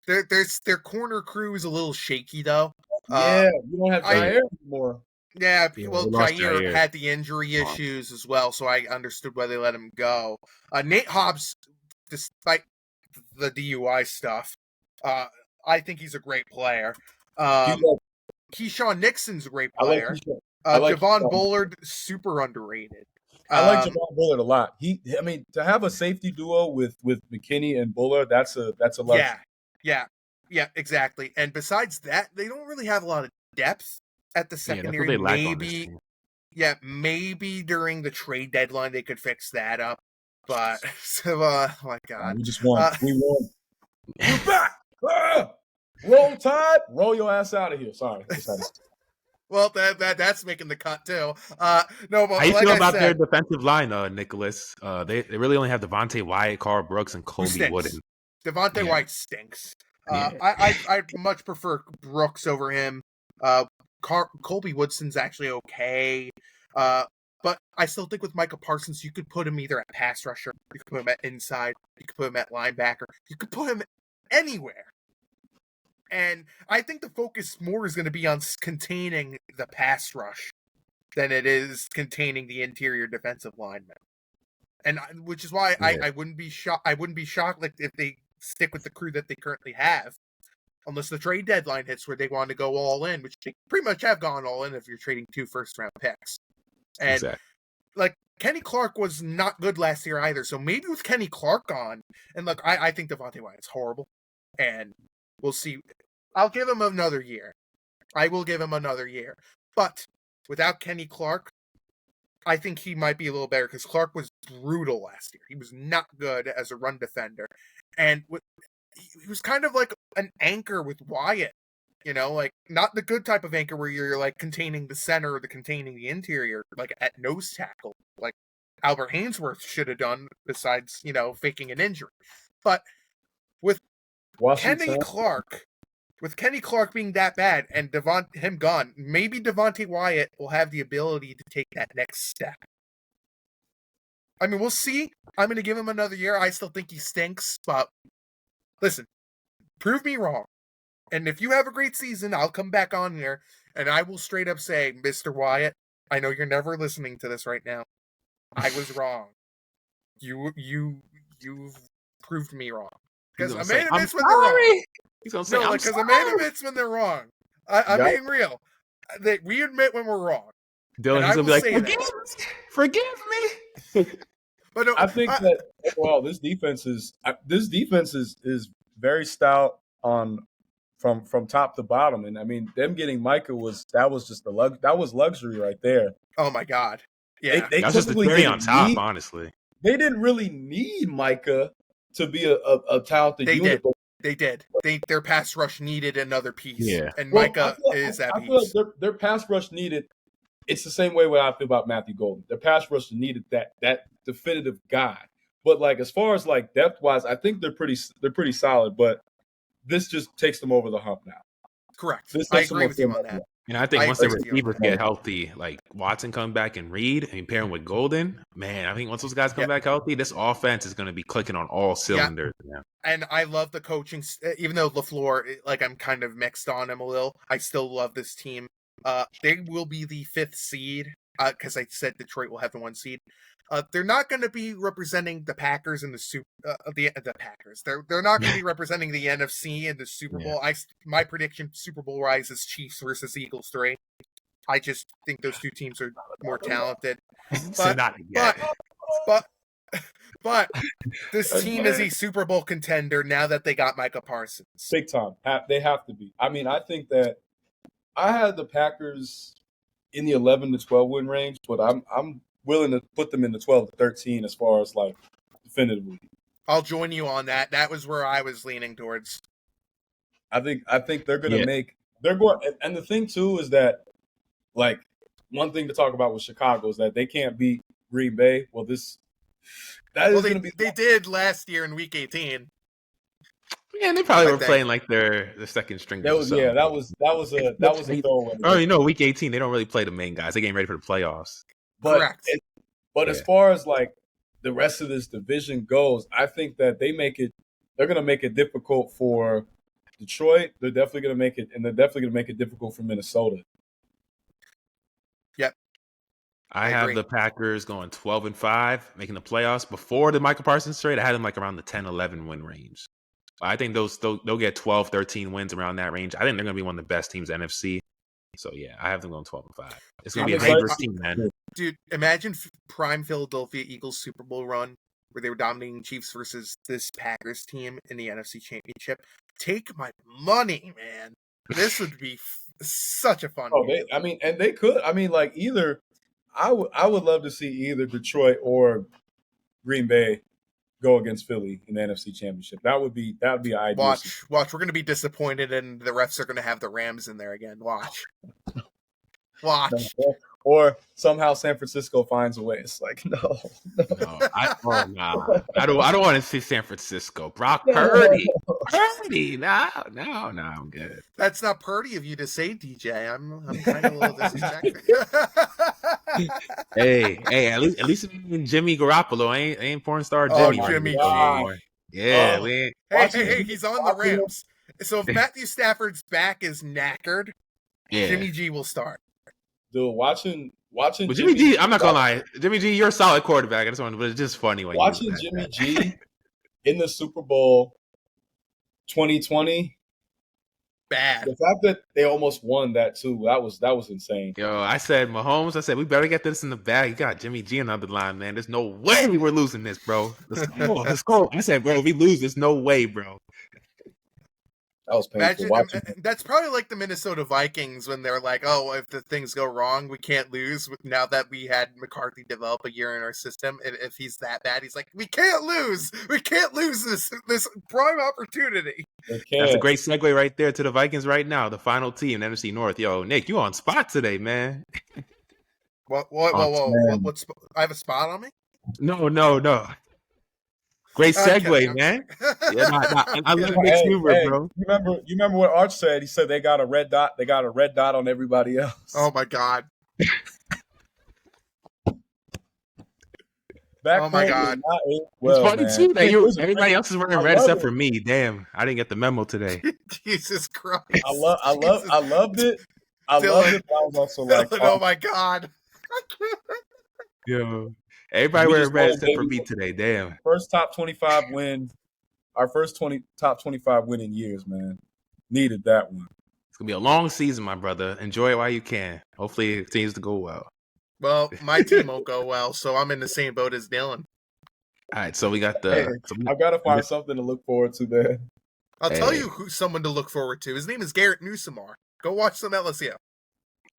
Their corner crew is a little shaky though. Yeah, you don't have Jair anymore. Yeah, Yeah, well, we lost Jair Jair. had the injury issues as well, so I understood why they let him go. Nate Hobbs, despite the DUI stuff, I think he's a great player. Keyshawn Nixon's a great I like player. Keyshawn. I like Javon Keyshawn. Bullard, super underrated. I like Javon Bullard a lot. I mean, to have a safety duo with McKinney and Bullard, that's a luxury. Yeah, exactly. And besides that, they don't really have a lot of depth at the secondary. That's what they lack on this team. Maybe during the trade deadline they could fix that up. But oh my God, we just won. We won. We're back. Roll Tide. Roll your ass out of here. Sorry. Well, that's making the cut too. No, but how you like feel about their defensive line, Nicholas? They really only have Devontae Wyatt, Carl Brooks, and Colby Wooden. Devontae White stinks. I much prefer Brooks over him. Colby Woodson's actually okay. But I still think with Micah Parsons, you could put him either at pass rusher, you could put him at inside, you could put him at linebacker, you could put him anywhere. And I think the focus more is going to be on containing the pass rush than it is containing the interior defensive linemen. And which is why I wouldn't be shocked. I wouldn't be shocked like if they stick with the crew that they currently have, unless the trade deadline hits where they want to go all in, which they pretty much have gone all in if you're trading 2 first-round picks. And like Kenny Clark was not good last year either, so maybe with Kenny Clark on, and look, I think Devontae Wyatt's horrible, and we'll see. I'll give him another year. I will give him another year, but without Kenny Clark, I think he might be a little better because Clark was brutal last year. He was not good as a run defender, and he was kind of like an anchor with Wyatt. You know, like not the good type of anchor where you're like containing the center or containing the interior, like at nose tackle, like Albert Hainsworth should have done. Besides, faking an injury, but with Kenny Clark being that bad and him gone, maybe Devontae Wyatt will have the ability to take that next step. I mean, we'll see. I'm going to give him another year. I still think he stinks, but listen, prove me wrong. And if you have a great season, I'll come back on here and I will straight up say, Mr. Wyatt, I know you're never listening to this right now. I was wrong. You've proved me wrong. Because a man admits when they're wrong. He's gonna say, because a man admits when they're wrong. I'm being real. We admit when we're wrong. Dylan, he's gonna be like, forgive me. But no, I think that this defense is very stout from top to bottom, and I mean them getting Micah was just that was luxury right there. Oh my God, yeah, that was just the cherry on top. Honestly, they didn't really need Micah to be a talented unit. They did. Their pass rush needed another piece. Yeah. And Micah is that piece. I feel like their pass rush needed – it's the same way I feel about Matthew Golden. Their pass rush needed that definitive guy. But, like, as far as, like, depth-wise, I think they're pretty solid. But this just takes them over the hump now. Correct. I agree with you on that. And I think once the receivers get healthy, like Watson come back and Reed, and pairing with Golden, man, I think once those guys come back healthy, this offense is going to be clicking on all cylinders. Yeah. And I love the coaching, even though LaFleur, like I'm kind of mixed on him a little. I still love this team. They will be the 5th seed because I said Detroit will have the 1 seed. They're not going to be representing the Packers and the Packers. They're not going to be representing the NFC and the Super Bowl. My prediction: Super Bowl rise is Chiefs versus Eagles 3. I just think those two teams are more talented. But this team is a Super Bowl contender now that they got Micah Parsons. Big time. They have to be. I mean, I think that I had the Packers in the 11 to 12 win range, but I'm willing to put them in the 12 to 13 as far as like definitively. I'll join you on that. That was where I was leaning towards. I think they're going to they're going, and the thing too is that like one thing to talk about with Chicago is that they can't beat Green Bay. Well, going to be. They did last year in Week 18. Yeah, they probably I were think. playing like their second stringers. That was a throwaway. Oh, you know, week 18, they don't really play the main guys. They're getting ready for the playoffs. But Correct. as far as like the rest of this division goes, I think that they're going to make it difficult for Detroit. They're definitely going to make it, and they're definitely going to make it difficult for Minnesota. Yep. I have agree. the Packers going 12-5, making the playoffs. Before the Micah Parsons trade, I had them like around the 10-11 win range. I think they'll get 12, 13 wins around that range. I think they're going to be one of the best teams in the NFC. So, yeah, I have them going 12-5. It's going to be a dangerous team, man. Dude, imagine prime Philadelphia Eagles Super Bowl run where they were dominating Chiefs versus this Packers team in the NFC Championship. Take my money, man. This would be such a fun game. They could. I mean, like either I would love to see either Detroit or Green Bay go against Philly in the NFC Championship. That would be ideal. Watch. We're going to be disappointed, and the refs are going to have the Rams in there again. Watch. Or somehow San Francisco finds a way. It's like no. I don't want to see San Francisco. Brock Purdy. No, I'm good. That's not Purdy of you to say, DJ. I'm kind of a little disrespectful. hey, at least Jimmy Garoppolo ain't porn star Jimmy. Oh, Jimmy G. Yeah, Hey, he's on the Rams. So if Matthew Stafford's back is knackered, Jimmy G will start. Dude, watching. But Jimmy G, I'm not gonna lie, Jimmy G, you're a solid quarterback. I just want, but it's just funny when watching Jimmy G in the Super Bowl 2020. Bad. The fact that they almost won that too, that was insane. Yo, I said Mahomes. We better get this in the bag. You got Jimmy G on the line, man. There's no way we're losing this, bro. Let's go. I said, bro, if we lose, there's no way, bro. That was painful watching. That's probably like the Minnesota Vikings when they're like, oh, if the things go wrong, we can't lose. Now that we had McCarthy develop a year in our system, and if he's that bad, he's like, we can't lose. We can't lose this prime opportunity. That's a great segue right there to the Vikings right now, the final team, NFC North. Yo, Nick, you on spot today, man. What? I have a spot on me? No. Great segue, man. Yeah, I love Nick's humor, bro. You remember what Arch said? He said they got a red dot. They got a red dot on everybody else. Oh my god. Oh my god. It's funny too that everybody else is wearing red except for me. Damn, I didn't get the memo today. Jesus Christ. I loved it. I loved it. But I was also like, oh my god. Yo. Everybody wearing red except for me today. Damn. First top 25 win. Our first top 25 win in years, man. Needed that one. It's going to be a long season, my brother. Enjoy it while you can. Hopefully it continues to go well. Well, my team won't go well, so I'm in the same boat as Dylan. All right, so we got I've got to find something to look forward to there. I'll tell you someone to look forward to. His name is Garrett Newsomar. Go watch some LSU.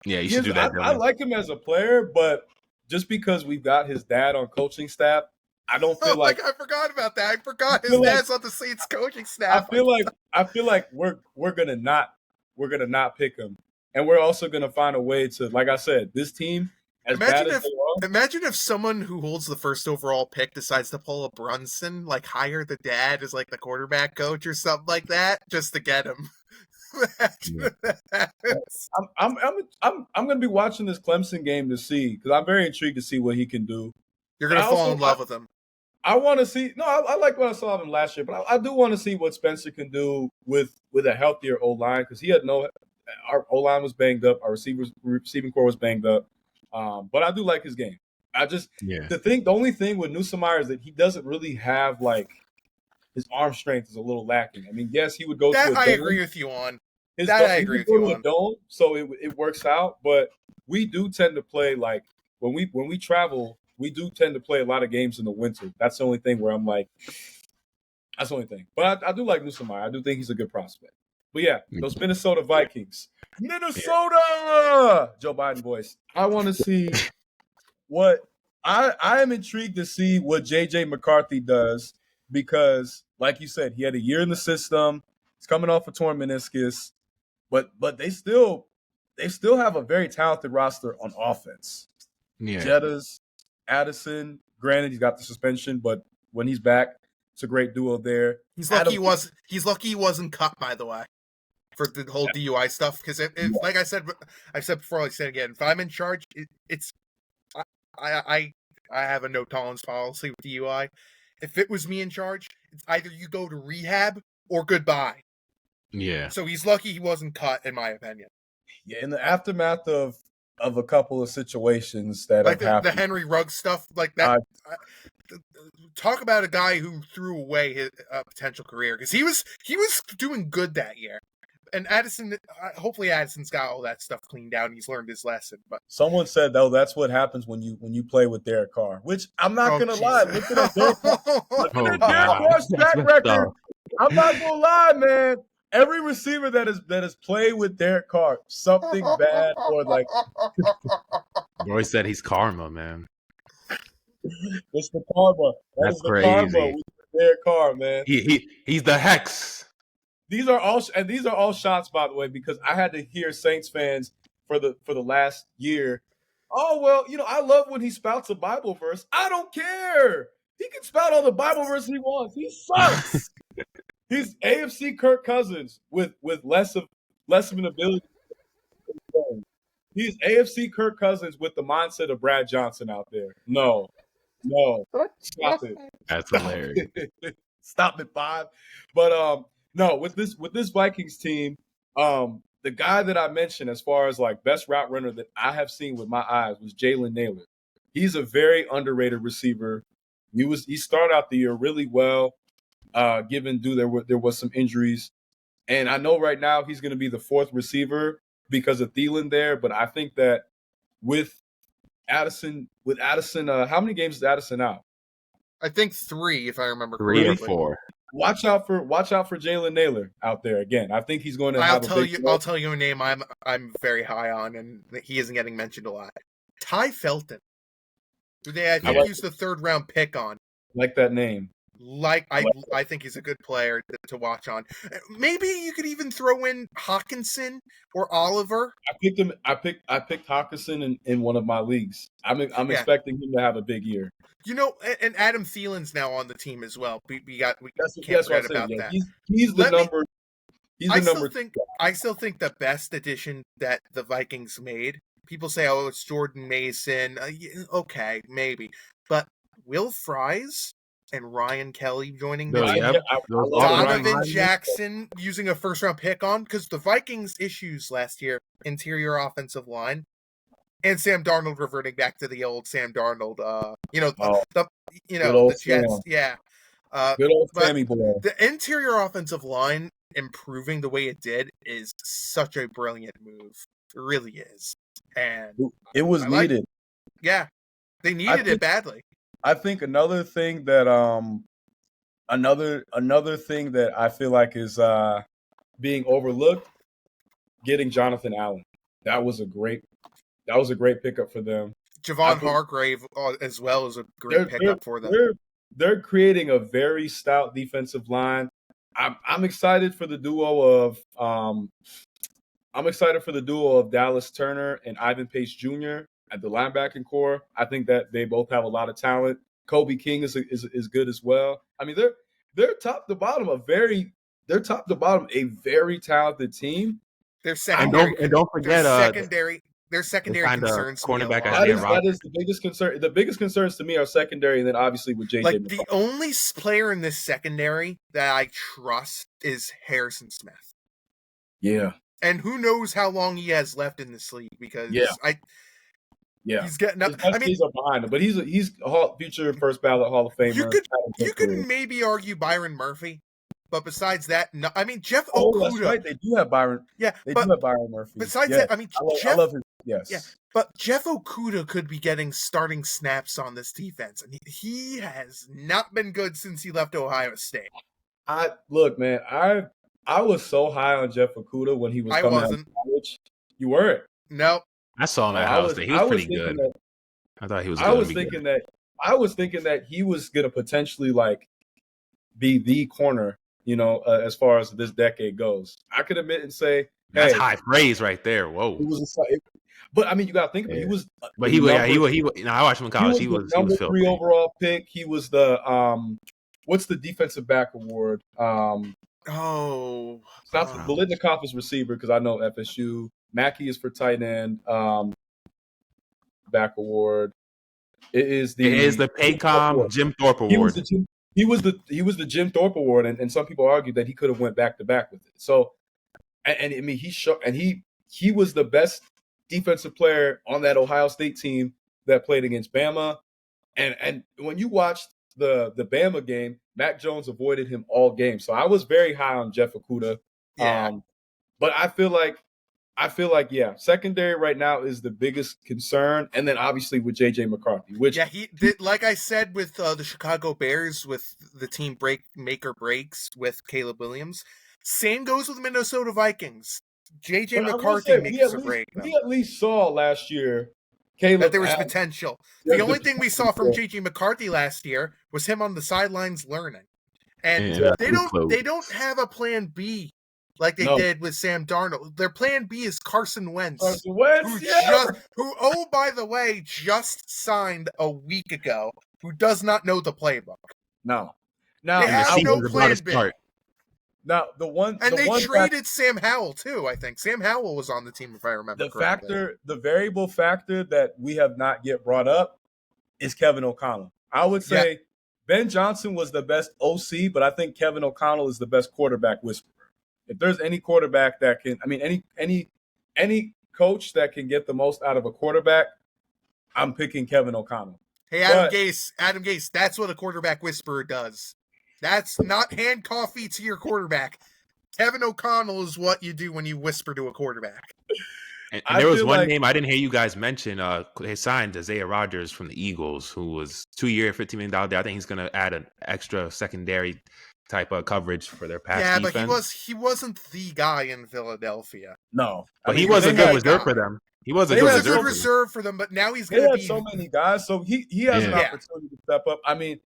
Yeah, you should do that, I like him as a player, but just because we've got his dad on coaching staff, I don't feel like I forgot about that. I forgot his dad's on the Saints coaching staff. I feel like we're gonna not pick him, and we're also gonna find a way to, like I said, this team. Imagine if someone who holds the first overall pick decides to pull a Brunson, like hire the dad as like the quarterback coach or something like that, just to get him. I'm gonna be watching this Clemson game to see, because I'm very intrigued to see what he can do. You're gonna fall in love with him. I want to see. No, I like what I saw of him last year, but I do want to see what Spencer can do with a healthier O line, because he had our O line was banged up, our receiving core was banged up. But I do like his game. The only thing with Newsomar is that he doesn't really have, like, his arm strength is a little lacking. I mean, yes, he would go that to a I dome. agree with you on. I agree with you on. Dome, so it works out. But we do tend to play, like, when we travel, we do tend to play a lot of games in the winter. That's the only thing where I'm like, that's the only thing. But I do like Newsomar. I do think he's a good prospect. But yeah, those Minnesota Vikings. Minnesota! Joe Biden voice. I want to see what I am intrigued to see what JJ McCarthy does, because, like you said, he had a year in the system. He's coming off a torn meniscus, but they still have a very talented roster on offense. Yeah. Jettas, Addison, granted he's got the suspension, but when he's back, It's a great duo there. He's lucky he wasn't cut, by the way, for the whole DUI stuff. Because if like I've said before, I'll say it again. If I'm in charge, I have a no tolerance policy with DUI. If it was me in charge, it's either you go to rehab or goodbye. Yeah. So he's lucky he wasn't cut, in my opinion. Yeah, in the aftermath of a couple of situations that like have happened, the Henry Ruggs stuff, like that. Talk about a guy who threw away his potential career, because he was doing good that year. And Addison, hopefully Addison's got all that stuff cleaned out and he's learned his lesson. But someone said, though, that's what happens when you play with Derek Carr, which I'm not going to lie. Look at that Derek Carr's track record. I'm not going to lie, man. Every receiver that has played with Derek Carr, something bad or like. Roy said he's karma, man. It's the karma. That's the crazy. Karma with Derek Carr, man. He's the hex. These are all shots, by the way, because I had to hear Saints fans for the last year. Oh, well, I love when he spouts a Bible verse. I don't care. He can spout all the Bible verses he wants. He sucks. He's AFC Kirk Cousins with less of an ability. He's AFC Kirk Cousins with the mindset of Brad Johnson out there. No. Stop it. That's hilarious. Stop it, Bob. But no, with this Vikings team, the guy that I mentioned as far as like best route runner that I have seen with my eyes was Jalen Naylor. He's a very underrated receiver. He started out the year really well, given there was some injuries, and I know right now he's going to be the fourth receiver because of Thielen there. But I think that with Addison, how many games is Addison out? I think 3, if I remember 3 correctly. or 4. Watch out for Jalen Naylor out there again. I think he's going to have a big I'll tell you a name I'm very high on, and he isn't getting mentioned a lot. Ty Felton, who I think used the 3rd round pick on. Like that name. I think he's a good player to watch on. Maybe you could even throw in Hawkinson or Oliver. I picked Hawkinson in one of my leagues. I'm expecting him to have a big year. And Adam Thielen's now on the team as well. We can't forget about that. He's the number. He's the number. I still think the best addition that the Vikings made. People say, "Oh, it's Jordan Mason." Okay, maybe, but Will Fries and Ryan Kelly joining the team. Donovan Jackson using a 1st round pick on, because the Vikings' issues last year, interior offensive line. And Sam Darnold reverting back to the old Sam Darnold, the Jets, Sam. yeah. Good old Sammy boy. The interior offensive line improving the way it did is such a brilliant move. It really is, and it was needed. They needed it badly. I think another thing that another thing that I feel like is being overlooked, getting Jonathan Allen. That was a great pickup for them. Javon Hargrave as well is a great pickup for them. They're creating a very stout defensive line. I'm excited for the duo of Dallas Turner and Ivan Pace Jr. at the linebacking core. I think that they both have a lot of talent. Kobe King is good as well. I mean, they're top to bottom a very talented team. Their secondary, and don't forget their secondary concerns cornerback. That is the biggest concern. The biggest concerns to me are secondary, and then obviously with JJ. Like the only player in this secondary that I trust is Harrison Smith. Yeah, and who knows how long he has left in this league, because he's getting up. He's up behind him, but he's a future first ballot Hall of Famer. You could maybe argue Byron Murphy. But besides that, no. I mean, Jeff Okuda. That's right. They do have Byron. Yeah, do have Byron Murphy. Besides that, I mean, I love him. Yes. Yeah, but Jeff Okuda could be getting starting snaps on this defense, and he has not been good since he left Ohio State. Look, man. I was so high on Jeff Okuda when he was coming out of college. You weren't? No. I saw him at Ohio State. He was pretty good. I thought he was. I was thinking that he was going to potentially be the corner. As far as this decade goes, I could admit and say that's high praise right there. Whoa! But I mean, you got to think about it. He was. But he was. I watched him in college. He was number 3 overall pick. He was the what's the defensive back award? Oh, It's not Bolitnikov is receiver because I know FSU. Mackey is for tight end. Back award. It is the Paycom Jim Thorpe Award. He was the Jim Thorpe Award, and some people argued that he could have went back to back with it. So, and I mean he was the best defensive player on that Ohio State team that played against Bama. And when you watched the Bama game, Mac Jones avoided him all game. So I was very high on Jeff Okudah. Yeah. But I feel like, yeah, secondary right now is the biggest concern. And then obviously with JJ McCarthy, which he did, like I said, with the Chicago Bears, with the team make or breaks with Caleb Williams. Same goes with the Minnesota Vikings. JJ McCarthy makes or break. We at least saw last year Caleb that there was potential. The only thing we saw from JJ McCarthy last year was him on the sidelines learning. And they don't have a plan B like they did with Sam Darnold. Their plan B is Carson Wentz. Who, oh, by the way, just signed a week ago, who does not know the playbook. No. Now, they have no plan B. Now, they traded Sam Howell, too, I think. Sam Howell was on the team, if I remember correctly. The variable factor that we have not yet brought up is Kevin O'Connell. I would say Ben Johnson was the best OC, but I think Kevin O'Connell is the best quarterback whisperer. If there's any quarterback that can, I mean, any coach that can get the most out of a quarterback, I'm picking Kevin O'Connell. Hey, Adam Gase, that's what a quarterback whisperer does. That's not hand coffee to your quarterback. Kevin O'Connell is what you do when you whisper to a quarterback. And there was one name I didn't hear you guys mention. They signed Isaiah Rodgers from the Eagles, who was 2-year, $15 million. I think he's going to add an extra secondary type of coverage for their pass defense. Yeah, but he wasn't the guy in Philadelphia. No. But he was a good reserve for them. He was a good reserve for them, but now he's going to be so many guys, so he has an opportunity to step up. I mean,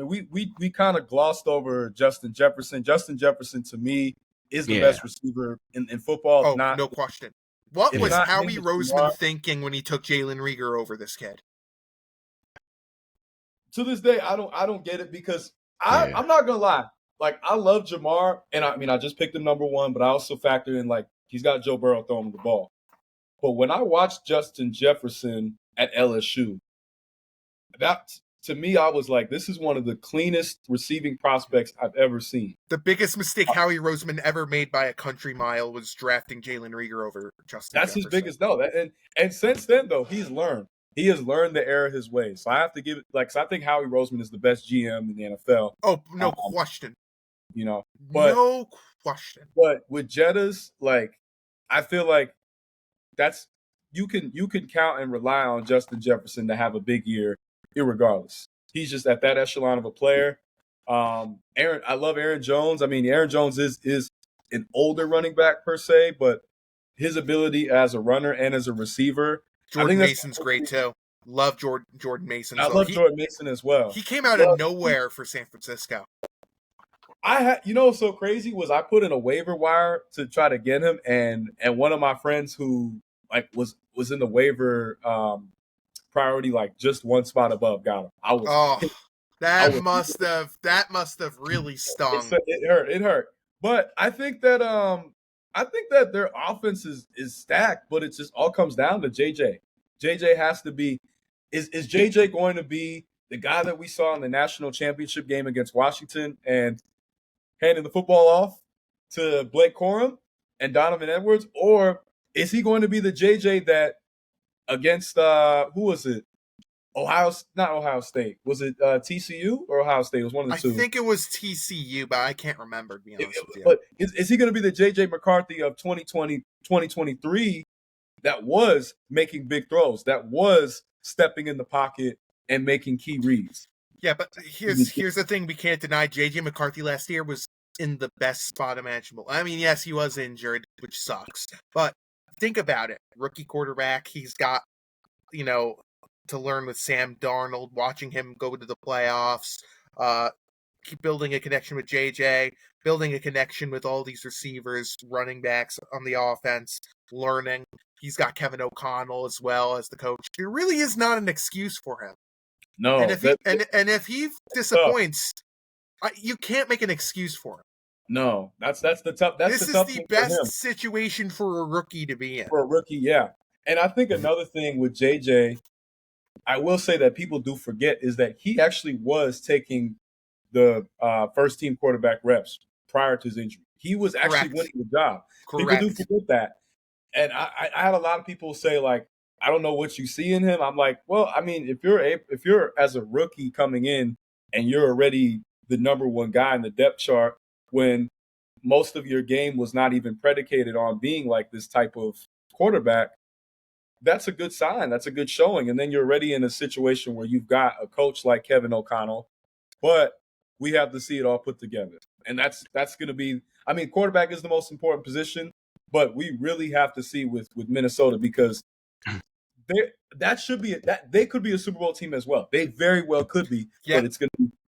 we kind of glossed over Justin Jefferson. Justin Jefferson, to me, is the best receiver in football. Oh, no question. What was Howie Roseman thinking when he took Jalen Reagor over this kid? To this day, I don't get it because I'm not gonna lie. Like, I love Jamar, and I just picked him number one, but I also factor in, like, he's got Joe Burrow throwing him the ball. But when I watched Justin Jefferson at LSU, that, to me, I was like, this is one of the cleanest receiving prospects I've ever seen. The biggest mistake Howie Roseman ever made by a country mile was drafting Jalen Reagor over Justin Jefferson. His biggest, and since then, though, he's learned. He has learned the error his ways. So I have to give it, so I think Howie Roseman is the best GM in the NFL. Oh, no question. But no question. But with Jettas, I feel like that's you can count and rely on Justin Jefferson to have a big year, irregardless. He's just at that echelon of a player. I love Aaron Jones. I mean, Aaron Jones is an older running back per se, but his ability as a runner and as a receiver. Jordan Mason's great too. Love Jordan Mason. I love Jordan Mason as well. He came out of nowhere for San Francisco. What's so crazy was I put in a waiver wire to try to get him, and one of my friends who was in the waiver priority, just one spot above, got him. That must have really stung. It hurt. But I think that their offense is stacked, but it just all comes down to JJ. JJ has to be. Is JJ going to be the guy that we saw in the national championship game against Washington and handing the football off to Blake Corum and Donovan Edwards, or is he going to be the JJ that against who was it? Not Ohio State. Was it TCU or Ohio State? It was one of the two. I think it was TCU, but I can't remember, to be honest with you. But is he going to be the JJ McCarthy of 2020, 2023 that was making big throws, that was stepping in the pocket and making key reads? Yeah, but here's the thing we can't deny. JJ McCarthy last year was in the best spot imaginable. I mean, yes, he was injured, which sucks. But think about it. Rookie quarterback, he's got, to learn with Sam Darnold, watching him go to the playoffs, keep building a connection with JJ, building a connection with all these receivers, running backs on the offense, learning. He's got Kevin O'Connell as well as the coach. There really is not an excuse for him. No. And if he disappoints, You can't make an excuse for him. No, that's the tough. That's this the tough is the thing best for him. situation for a rookie to be in. For a rookie, yeah. And I think another thing with JJ, I will say that people do forget is that he actually was taking the first team quarterback reps prior to his injury. He was actually winning the job. Correct. People do forget that. And I had a lot of people say, like, I don't know what you see in him. I'm like, well, I mean, if you're as a rookie coming in and you're already the number one guy in the depth chart when most of your game was not even predicated on being like this type of quarterback, that's a good sign. That's a good showing. And then you're already in a situation where you've got a coach like Kevin O'Connell, but we have to see it all put together. And that's going to be, I mean, quarterback is the most important position, but we really have to see with Minnesota because they could be a Super Bowl team as well. They very well could be, but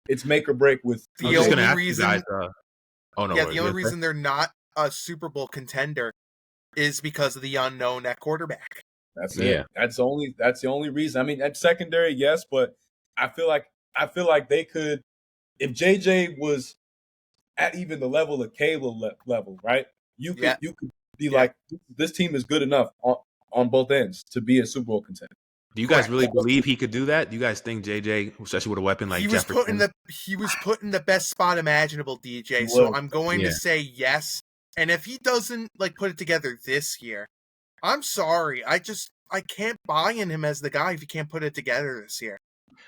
it's make or break with the only reason. The only reason they're not a Super Bowl contender is because of the unknown at quarterback. That's it. That's the only reason. I mean, at secondary, yes, but I feel like they could, if JJ was at even the level of Caleb level, right? You could be like, this team is good enough on both ends to be a Super Bowl contender. Do you guys really believe he could do that? Do you guys think JJ, especially with a weapon like Jefferson? He was put in the best spot imaginable, DJ. So I'm going to say yes. And if he doesn't put it together this year, I'm sorry. I can't buy in him as the guy if he can't put it together this year.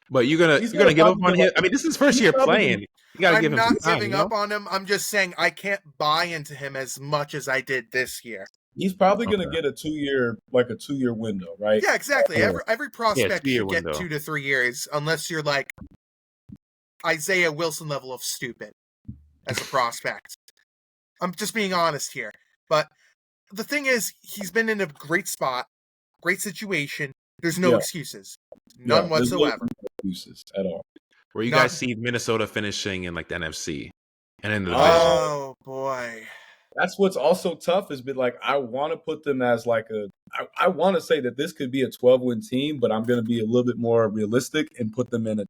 But you're gonna give up on him? I mean, this is his first year playing. You gotta give him some time. I'm not giving up on him. I'm just saying I can't buy into him as much as I did this year. He's probably going to get a 2-year window, right? Yeah, exactly. Every prospect should get 2 to 3 years, unless you're like Isaiah Wilson level of stupid as a prospect. I'm just being honest here. But the thing is, he's been in a great spot, great situation. There's no excuses. None whatsoever. No excuses at all. Where you guys see Minnesota finishing in the NFC and in the division? Oh, boy. That's what's also tough is I want to put them as I want to say that this could be a 12-win team, but I'm going to be a little bit more realistic and put them in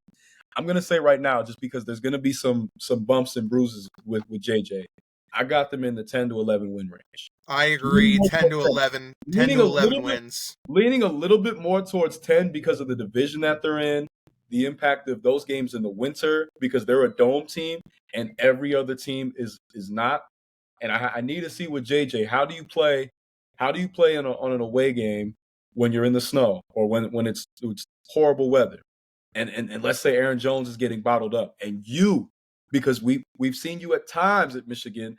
I'm going to say right now, just because there's going to be some bumps and bruises with JJ. I got them in the 10 to 11 win range. I agree. 10 to 11 wins. Leaning a little bit more towards 10 because of the division that they're in, the impact of those games in the winter because they're a dome team and every other team is not. And I need to see with JJ, how do you play on an away game when you're in the snow or when it's horrible weather? And let's say Aaron Jones is getting bottled up and because we've seen you at times at Michigan,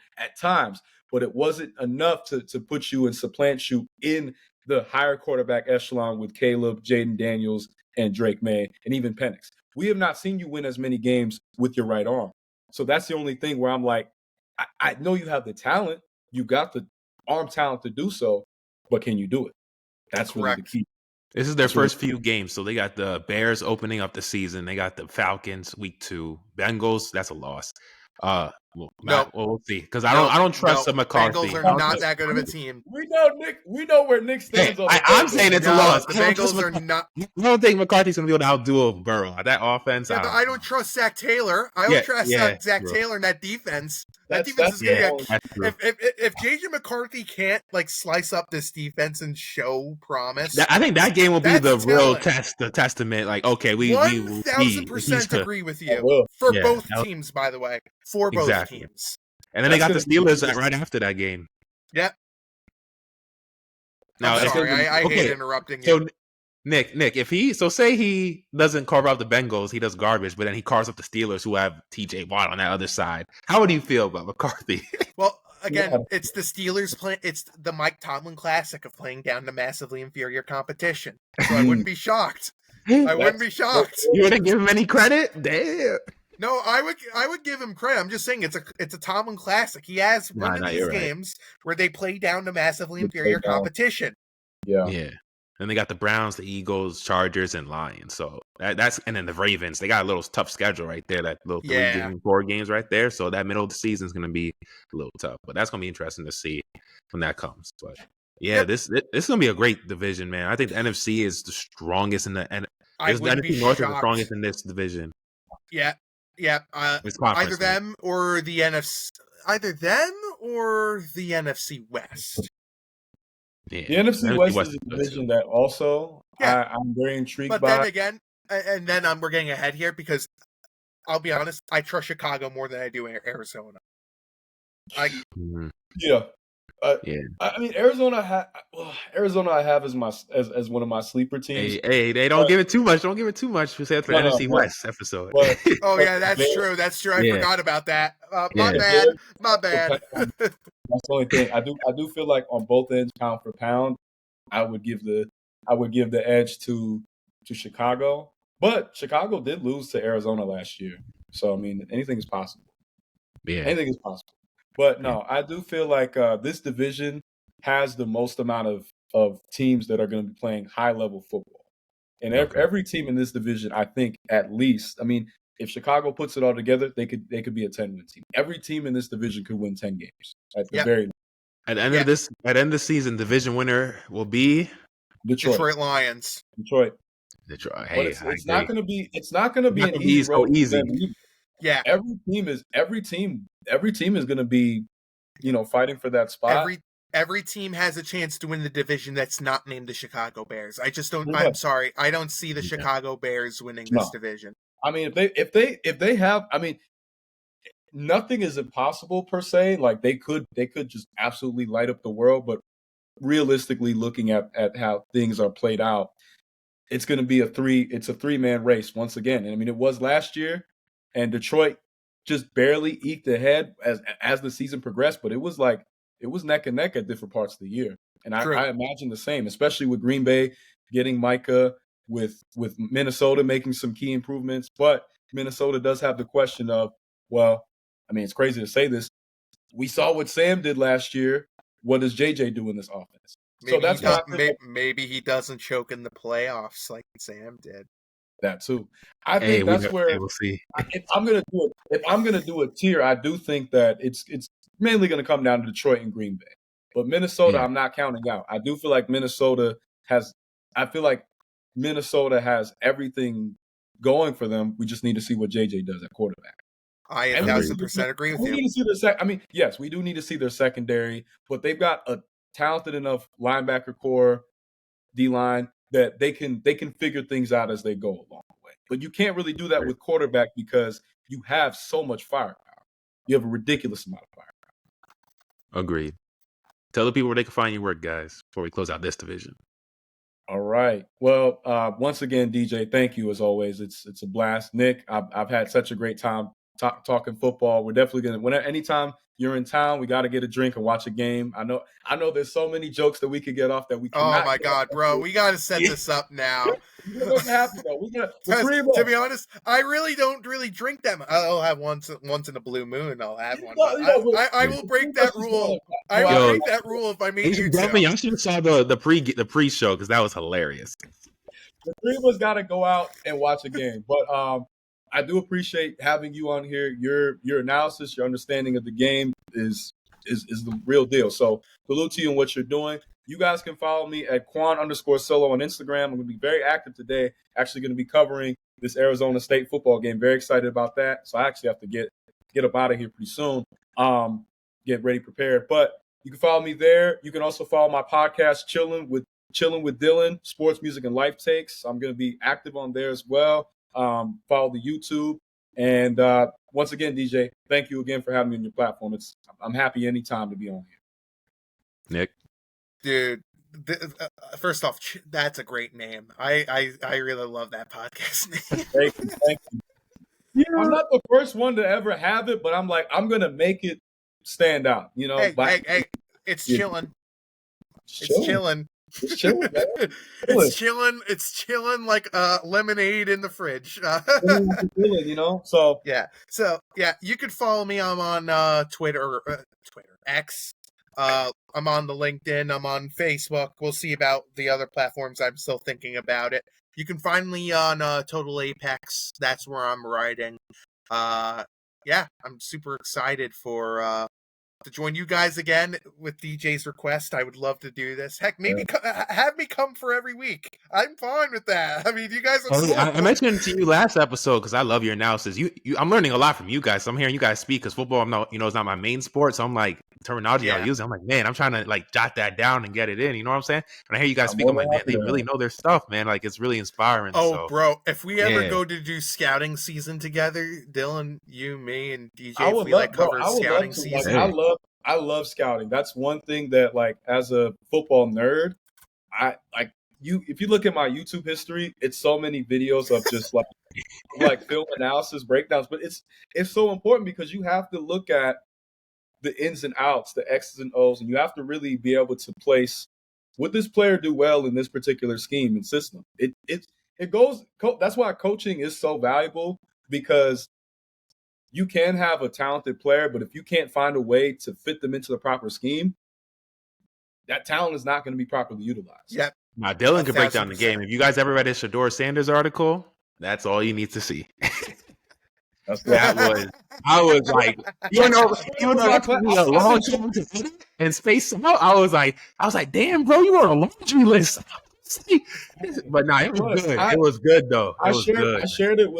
but it wasn't enough to put you and supplant you in the higher quarterback echelon with Caleb, Jaden Daniels, and Drake May, and even Penix. We have not seen you win as many games with your right arm. So that's the only thing where I'm like, I know you have the talent. You got the arm talent to do so, but can you do it? That's really the key. This is their first few games. So they got the Bears opening up the season. They got the Falcons week 2. Bengals, that's a loss. We'll see. Because I don't trust McCarthy. Bengals are not that good of a team. We know where Nick stands on the I'm saying it's a loss. The Bengals are not. I don't think McCarthy's going to be able to outdo Burrow. That offense. Yeah, but I don't trust Zach Taylor. I don't trust Zach Taylor in that defense. That defense is going to be if JJ McCarthy can't slice up this defense and show promise. I think that game will be the real testament. Okay, we 1,000% agree with you for both teams. By the way, for both teams. And then they got the Steelers right after that game. Yep. Now, I'm sorry, I hate interrupting you. So, Nick, say he doesn't carve out the Bengals, he does garbage, but then he carves up the Steelers who have TJ Watt on that other side. How would you feel about McCarthy? Well, again, it's the Steelers it's the Mike Tomlin classic of playing down to massively inferior competition. So I wouldn't be shocked. You wouldn't give him any credit? Damn. No, I would give him credit. I'm just saying it's a Tomlin classic. He has one of these games where they play down to massively inferior competition. Yeah. And they got the Browns, the Eagles, Chargers, and Lions. So that's and then the Ravens. They got a little tough schedule right there. That little 4 games right there. So that middle of the season is going to be a little tough. But that's going to be interesting to see when that comes. But this is going to be a great division, man. I think the NFC is the strongest in the NFC North is the strongest in this division. Yeah. Yeah, It's conference. either them or the NFC West. Yeah, The NFC West is a good division too. that also Yeah. I'm very intrigued But by. then again, and then we're getting ahead here because I'll be honest, I trust Chicago more than I do Arizona. Yeah. Yeah. I mean, Arizona I have as my as one of my sleeper teams. Hey, they don't give it too much. Don't give it too much. We said for the NFC West episode. But Oh yeah, that's true. That's true. I forgot about that. My bad. My bad. That's the only thing. I do feel like on both ends, pound for pound, I would give the edge to Chicago. But Chicago did lose to Arizona last year, so I mean, anything is possible. Yeah. Anything is possible. But no, I do feel like this division has the most amount of teams that are going to be playing high level football, and every team in this division, I think, at least, I mean, if Chicago puts it all together, they could be a 10-win team. Every team in this division could win 10 games at the very least. At the end of this, at the end of the season, division winner will be Detroit Lions. Detroit. Hey, but it's not going to be an easy so road. easy. Yeah, every team is going to be, fighting for that spot. Every team has a chance to win the division that's not named the Chicago Bears. I just don't. Yeah. I'm sorry, I don't see the Chicago Bears winning this division. I mean, if they have, I mean, nothing is impossible per se. Like they could just absolutely light up the world, but realistically, looking at how things are played out, it's going to be a 3-man race once again. And I mean, it was last year, and Detroit just barely eked ahead as the season progressed, but it was neck and neck at different parts of the year. And I imagine the same, especially with Green Bay getting Micah, with Minnesota making some key improvements. But Minnesota does have the question of, well, I mean, it's crazy to say this. We saw what Sam did last year. What does JJ do in this offense? Maybe, so that's maybe he doesn't choke in the playoffs like Sam did. That too. I think that's where we'll see. If I'm gonna do a tier, I do think that it's mainly gonna come down to Detroit and Green Bay. But Minnesota, I'm not counting out. I do feel like Minnesota has everything going for them. We just need to see what JJ does at quarterback. I 1,000% agree with you. We need to see their yes, we do need to see their secondary, but they've got a talented enough linebacker core, D-line, that they can figure things out as they go along the way. But you can't really do that with quarterback because you have so much firepower. You have a ridiculous amount of firepower. Agreed. Tell the people where they can find your work, guys, before we close out this division. All right. Well, once again, DJ, thank you as always. It's a blast. Nick, I've had such a great time talking football. We're definitely anytime you're in town, we got to get a drink and watch a game. I know there's so many jokes that we could get off that we cannot. Oh my God, bro. We got to set this up now. It doesn't happen though. To be honest, I really don't drink that much. I'll have once in a blue moon. I'll have one. I will break that rule. I will break that rule if I meet you. Y'all should have saw the pre-show because that was hilarious. The three of us got to go out and watch a game. But I do appreciate having you on here. Your analysis, your understanding of the game is the real deal. So salute to you and what you're doing. You guys can follow me at Quan_Solo on Instagram. I'm going to be very active today. Actually going to be covering this Arizona State football game. Very excited about that. So I actually have to get up out of here pretty soon. Get ready, prepared. But you can follow me there. You can also follow my podcast, Chilling with Dylan, Sports, Music, and Life Takes. I'm going to be active on there as well. Follow the YouTube. And once again, DJ, thank you again for having me on your platform. I'm happy anytime to be on here. Nick? Dude, first off, that's a great name. I really love that podcast name. Thank you. Yeah. I'm not the first one to ever have it, but I'm going to make it stand out. Hey, it's chilling. It's chilling. It's chilling, man. It's chilling like lemonade in the fridge. So yeah, you can follow me. I'm on Twitter X. I'm on the LinkedIn. I'm on Facebook. We'll see about the other platforms. I'm still thinking about it. You can find me on Total Apex. That's where I'm writing. Yeah, I'm super excited for to join you guys again with DJ's request. I would love to do this. Heck, maybe have me come for every week. I'm fine with that. I mean, you guys are cool. I mentioned to you last episode because I love your analysis. I'm learning a lot from you guys. So I'm hearing you guys speak because football, it's not my main sport. So I'm like, terminology I use, I'm like, man, I'm trying to like jot that down and get it in. You know what I'm saying? When I hear you guys speak, I'm like, man, they really know their stuff, man. Like, it's really inspiring. Oh, bro, if we ever go to do scouting season together, Dylan, you, me, and DJ, cover scouting season. Like, I love scouting. That's one thing that, like, as a football nerd, I like you. If you look at my YouTube history, it's so many videos of just like film analysis breakdowns. But it's so important because you have to look at the ins and outs, the X's and O's, and you have to really be able to place, would this player do well in this particular scheme and system? It goes. That's why coaching is so valuable, because you can have a talented player, but if you can't find a way to fit them into the proper scheme, that talent is not going to be properly utilized. Yeah. Now, Dylan could break down the game. If you guys ever read his Shador Sanders article, that's all you need to see. I was like, even though that took me a long time to edit and space them out, I was like, damn, bro, you were on a laundry list. But nah, it was good. It was good though. I shared it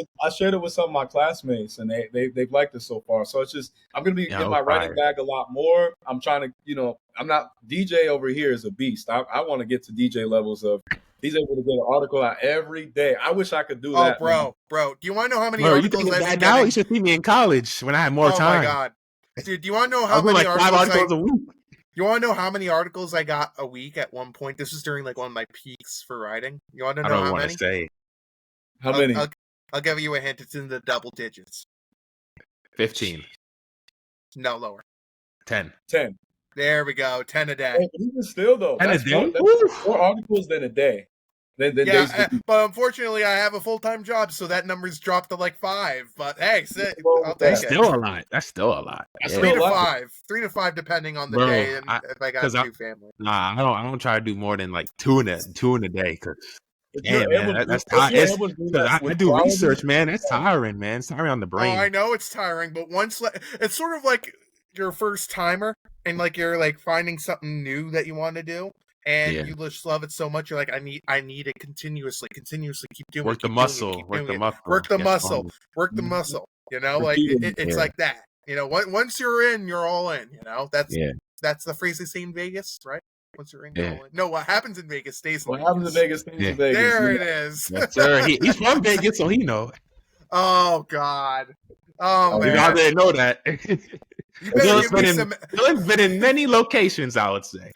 with some of my classmates, and they've liked it so far. So it's just, I'm gonna be in my writing bag a lot more. I'm trying to, I'm not, DJ over here is a beast. I want to get to DJ levels of he's able to get an article out every day. I wish I could do that. Oh, bro, do you want to know how many articles I've been getting? Now you should see me in college when I had more time. Oh my god, dude, do you want to know how many articles a week? You want to know how many articles I got a week at one point? This was during like one of my peaks for writing. You want to know how many? I don't want to say. How many? I'll give you a hint. It's in the double digits. 15. No, lower. 10. There we go. 10 a day. Hey, but even still, though, 10 a day? That's more articles than a day. But unfortunately, I have a full-time job, so that number's dropped to like 5. But hey, I'll take it. Still a lot. That's still a lot. That's 3 to 5. 3 to 5, depending on the day and if I got 2 family. Nah, I don't try to do more than like 2 in a day, because man, that's tiring. I do research, man. That's tiring, man. It's tiring on the brain. Oh, I know it's tiring, but it's sort of like your first timer, and like you're like finding something new that you want to do. And you just love it so much. You're like, I need it continuously keep doing it. Work the muscle. You know, like it's like that. You know, once you're in, you're all in. You know, that's the phrase they say in Vegas, right? Once you're in, you're all in. No, what happens in Vegas stays in Vegas. What happens in Vegas stays in Vegas. There it is. Yes, sir. He's from Vegas, so he know. Oh God. Oh man. You guys didn't know that. Dylan's been in many locations, I would say.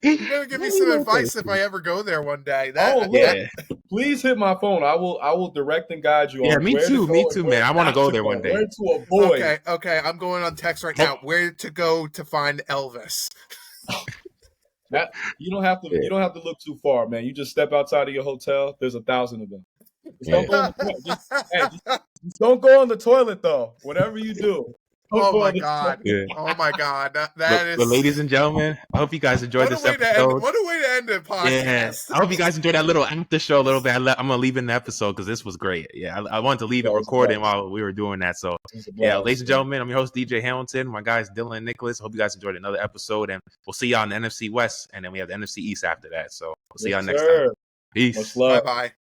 You better give me some advice if I ever go there one day. Please hit my phone. I will direct and guide you. Me too, man. I want to go there one day. Where to avoid? Okay. I'm going on text right now. Where to go to find Elvis? You don't have to look too far, man. You just step outside of your hotel. There's 1,000 of them. Just don't go on the toilet though. Whatever you do. Oh my god! Oh my god! That is. But ladies and gentlemen, I hope you guys enjoyed this episode. What a way to end the podcast! Yeah, I hope you guys enjoyed that little after show a little bit. I'm gonna leave in the episode because this was great. Yeah, I wanted to leave it recording while we were doing that. So ladies and gentlemen, I'm your host DJ Hamilton. My guys Dylan and Nicholas. Hope you guys enjoyed another episode, and we'll see y'all in the NFC West, and then we have the NFC East after that. So we'll see y'all next time. Peace. Bye bye.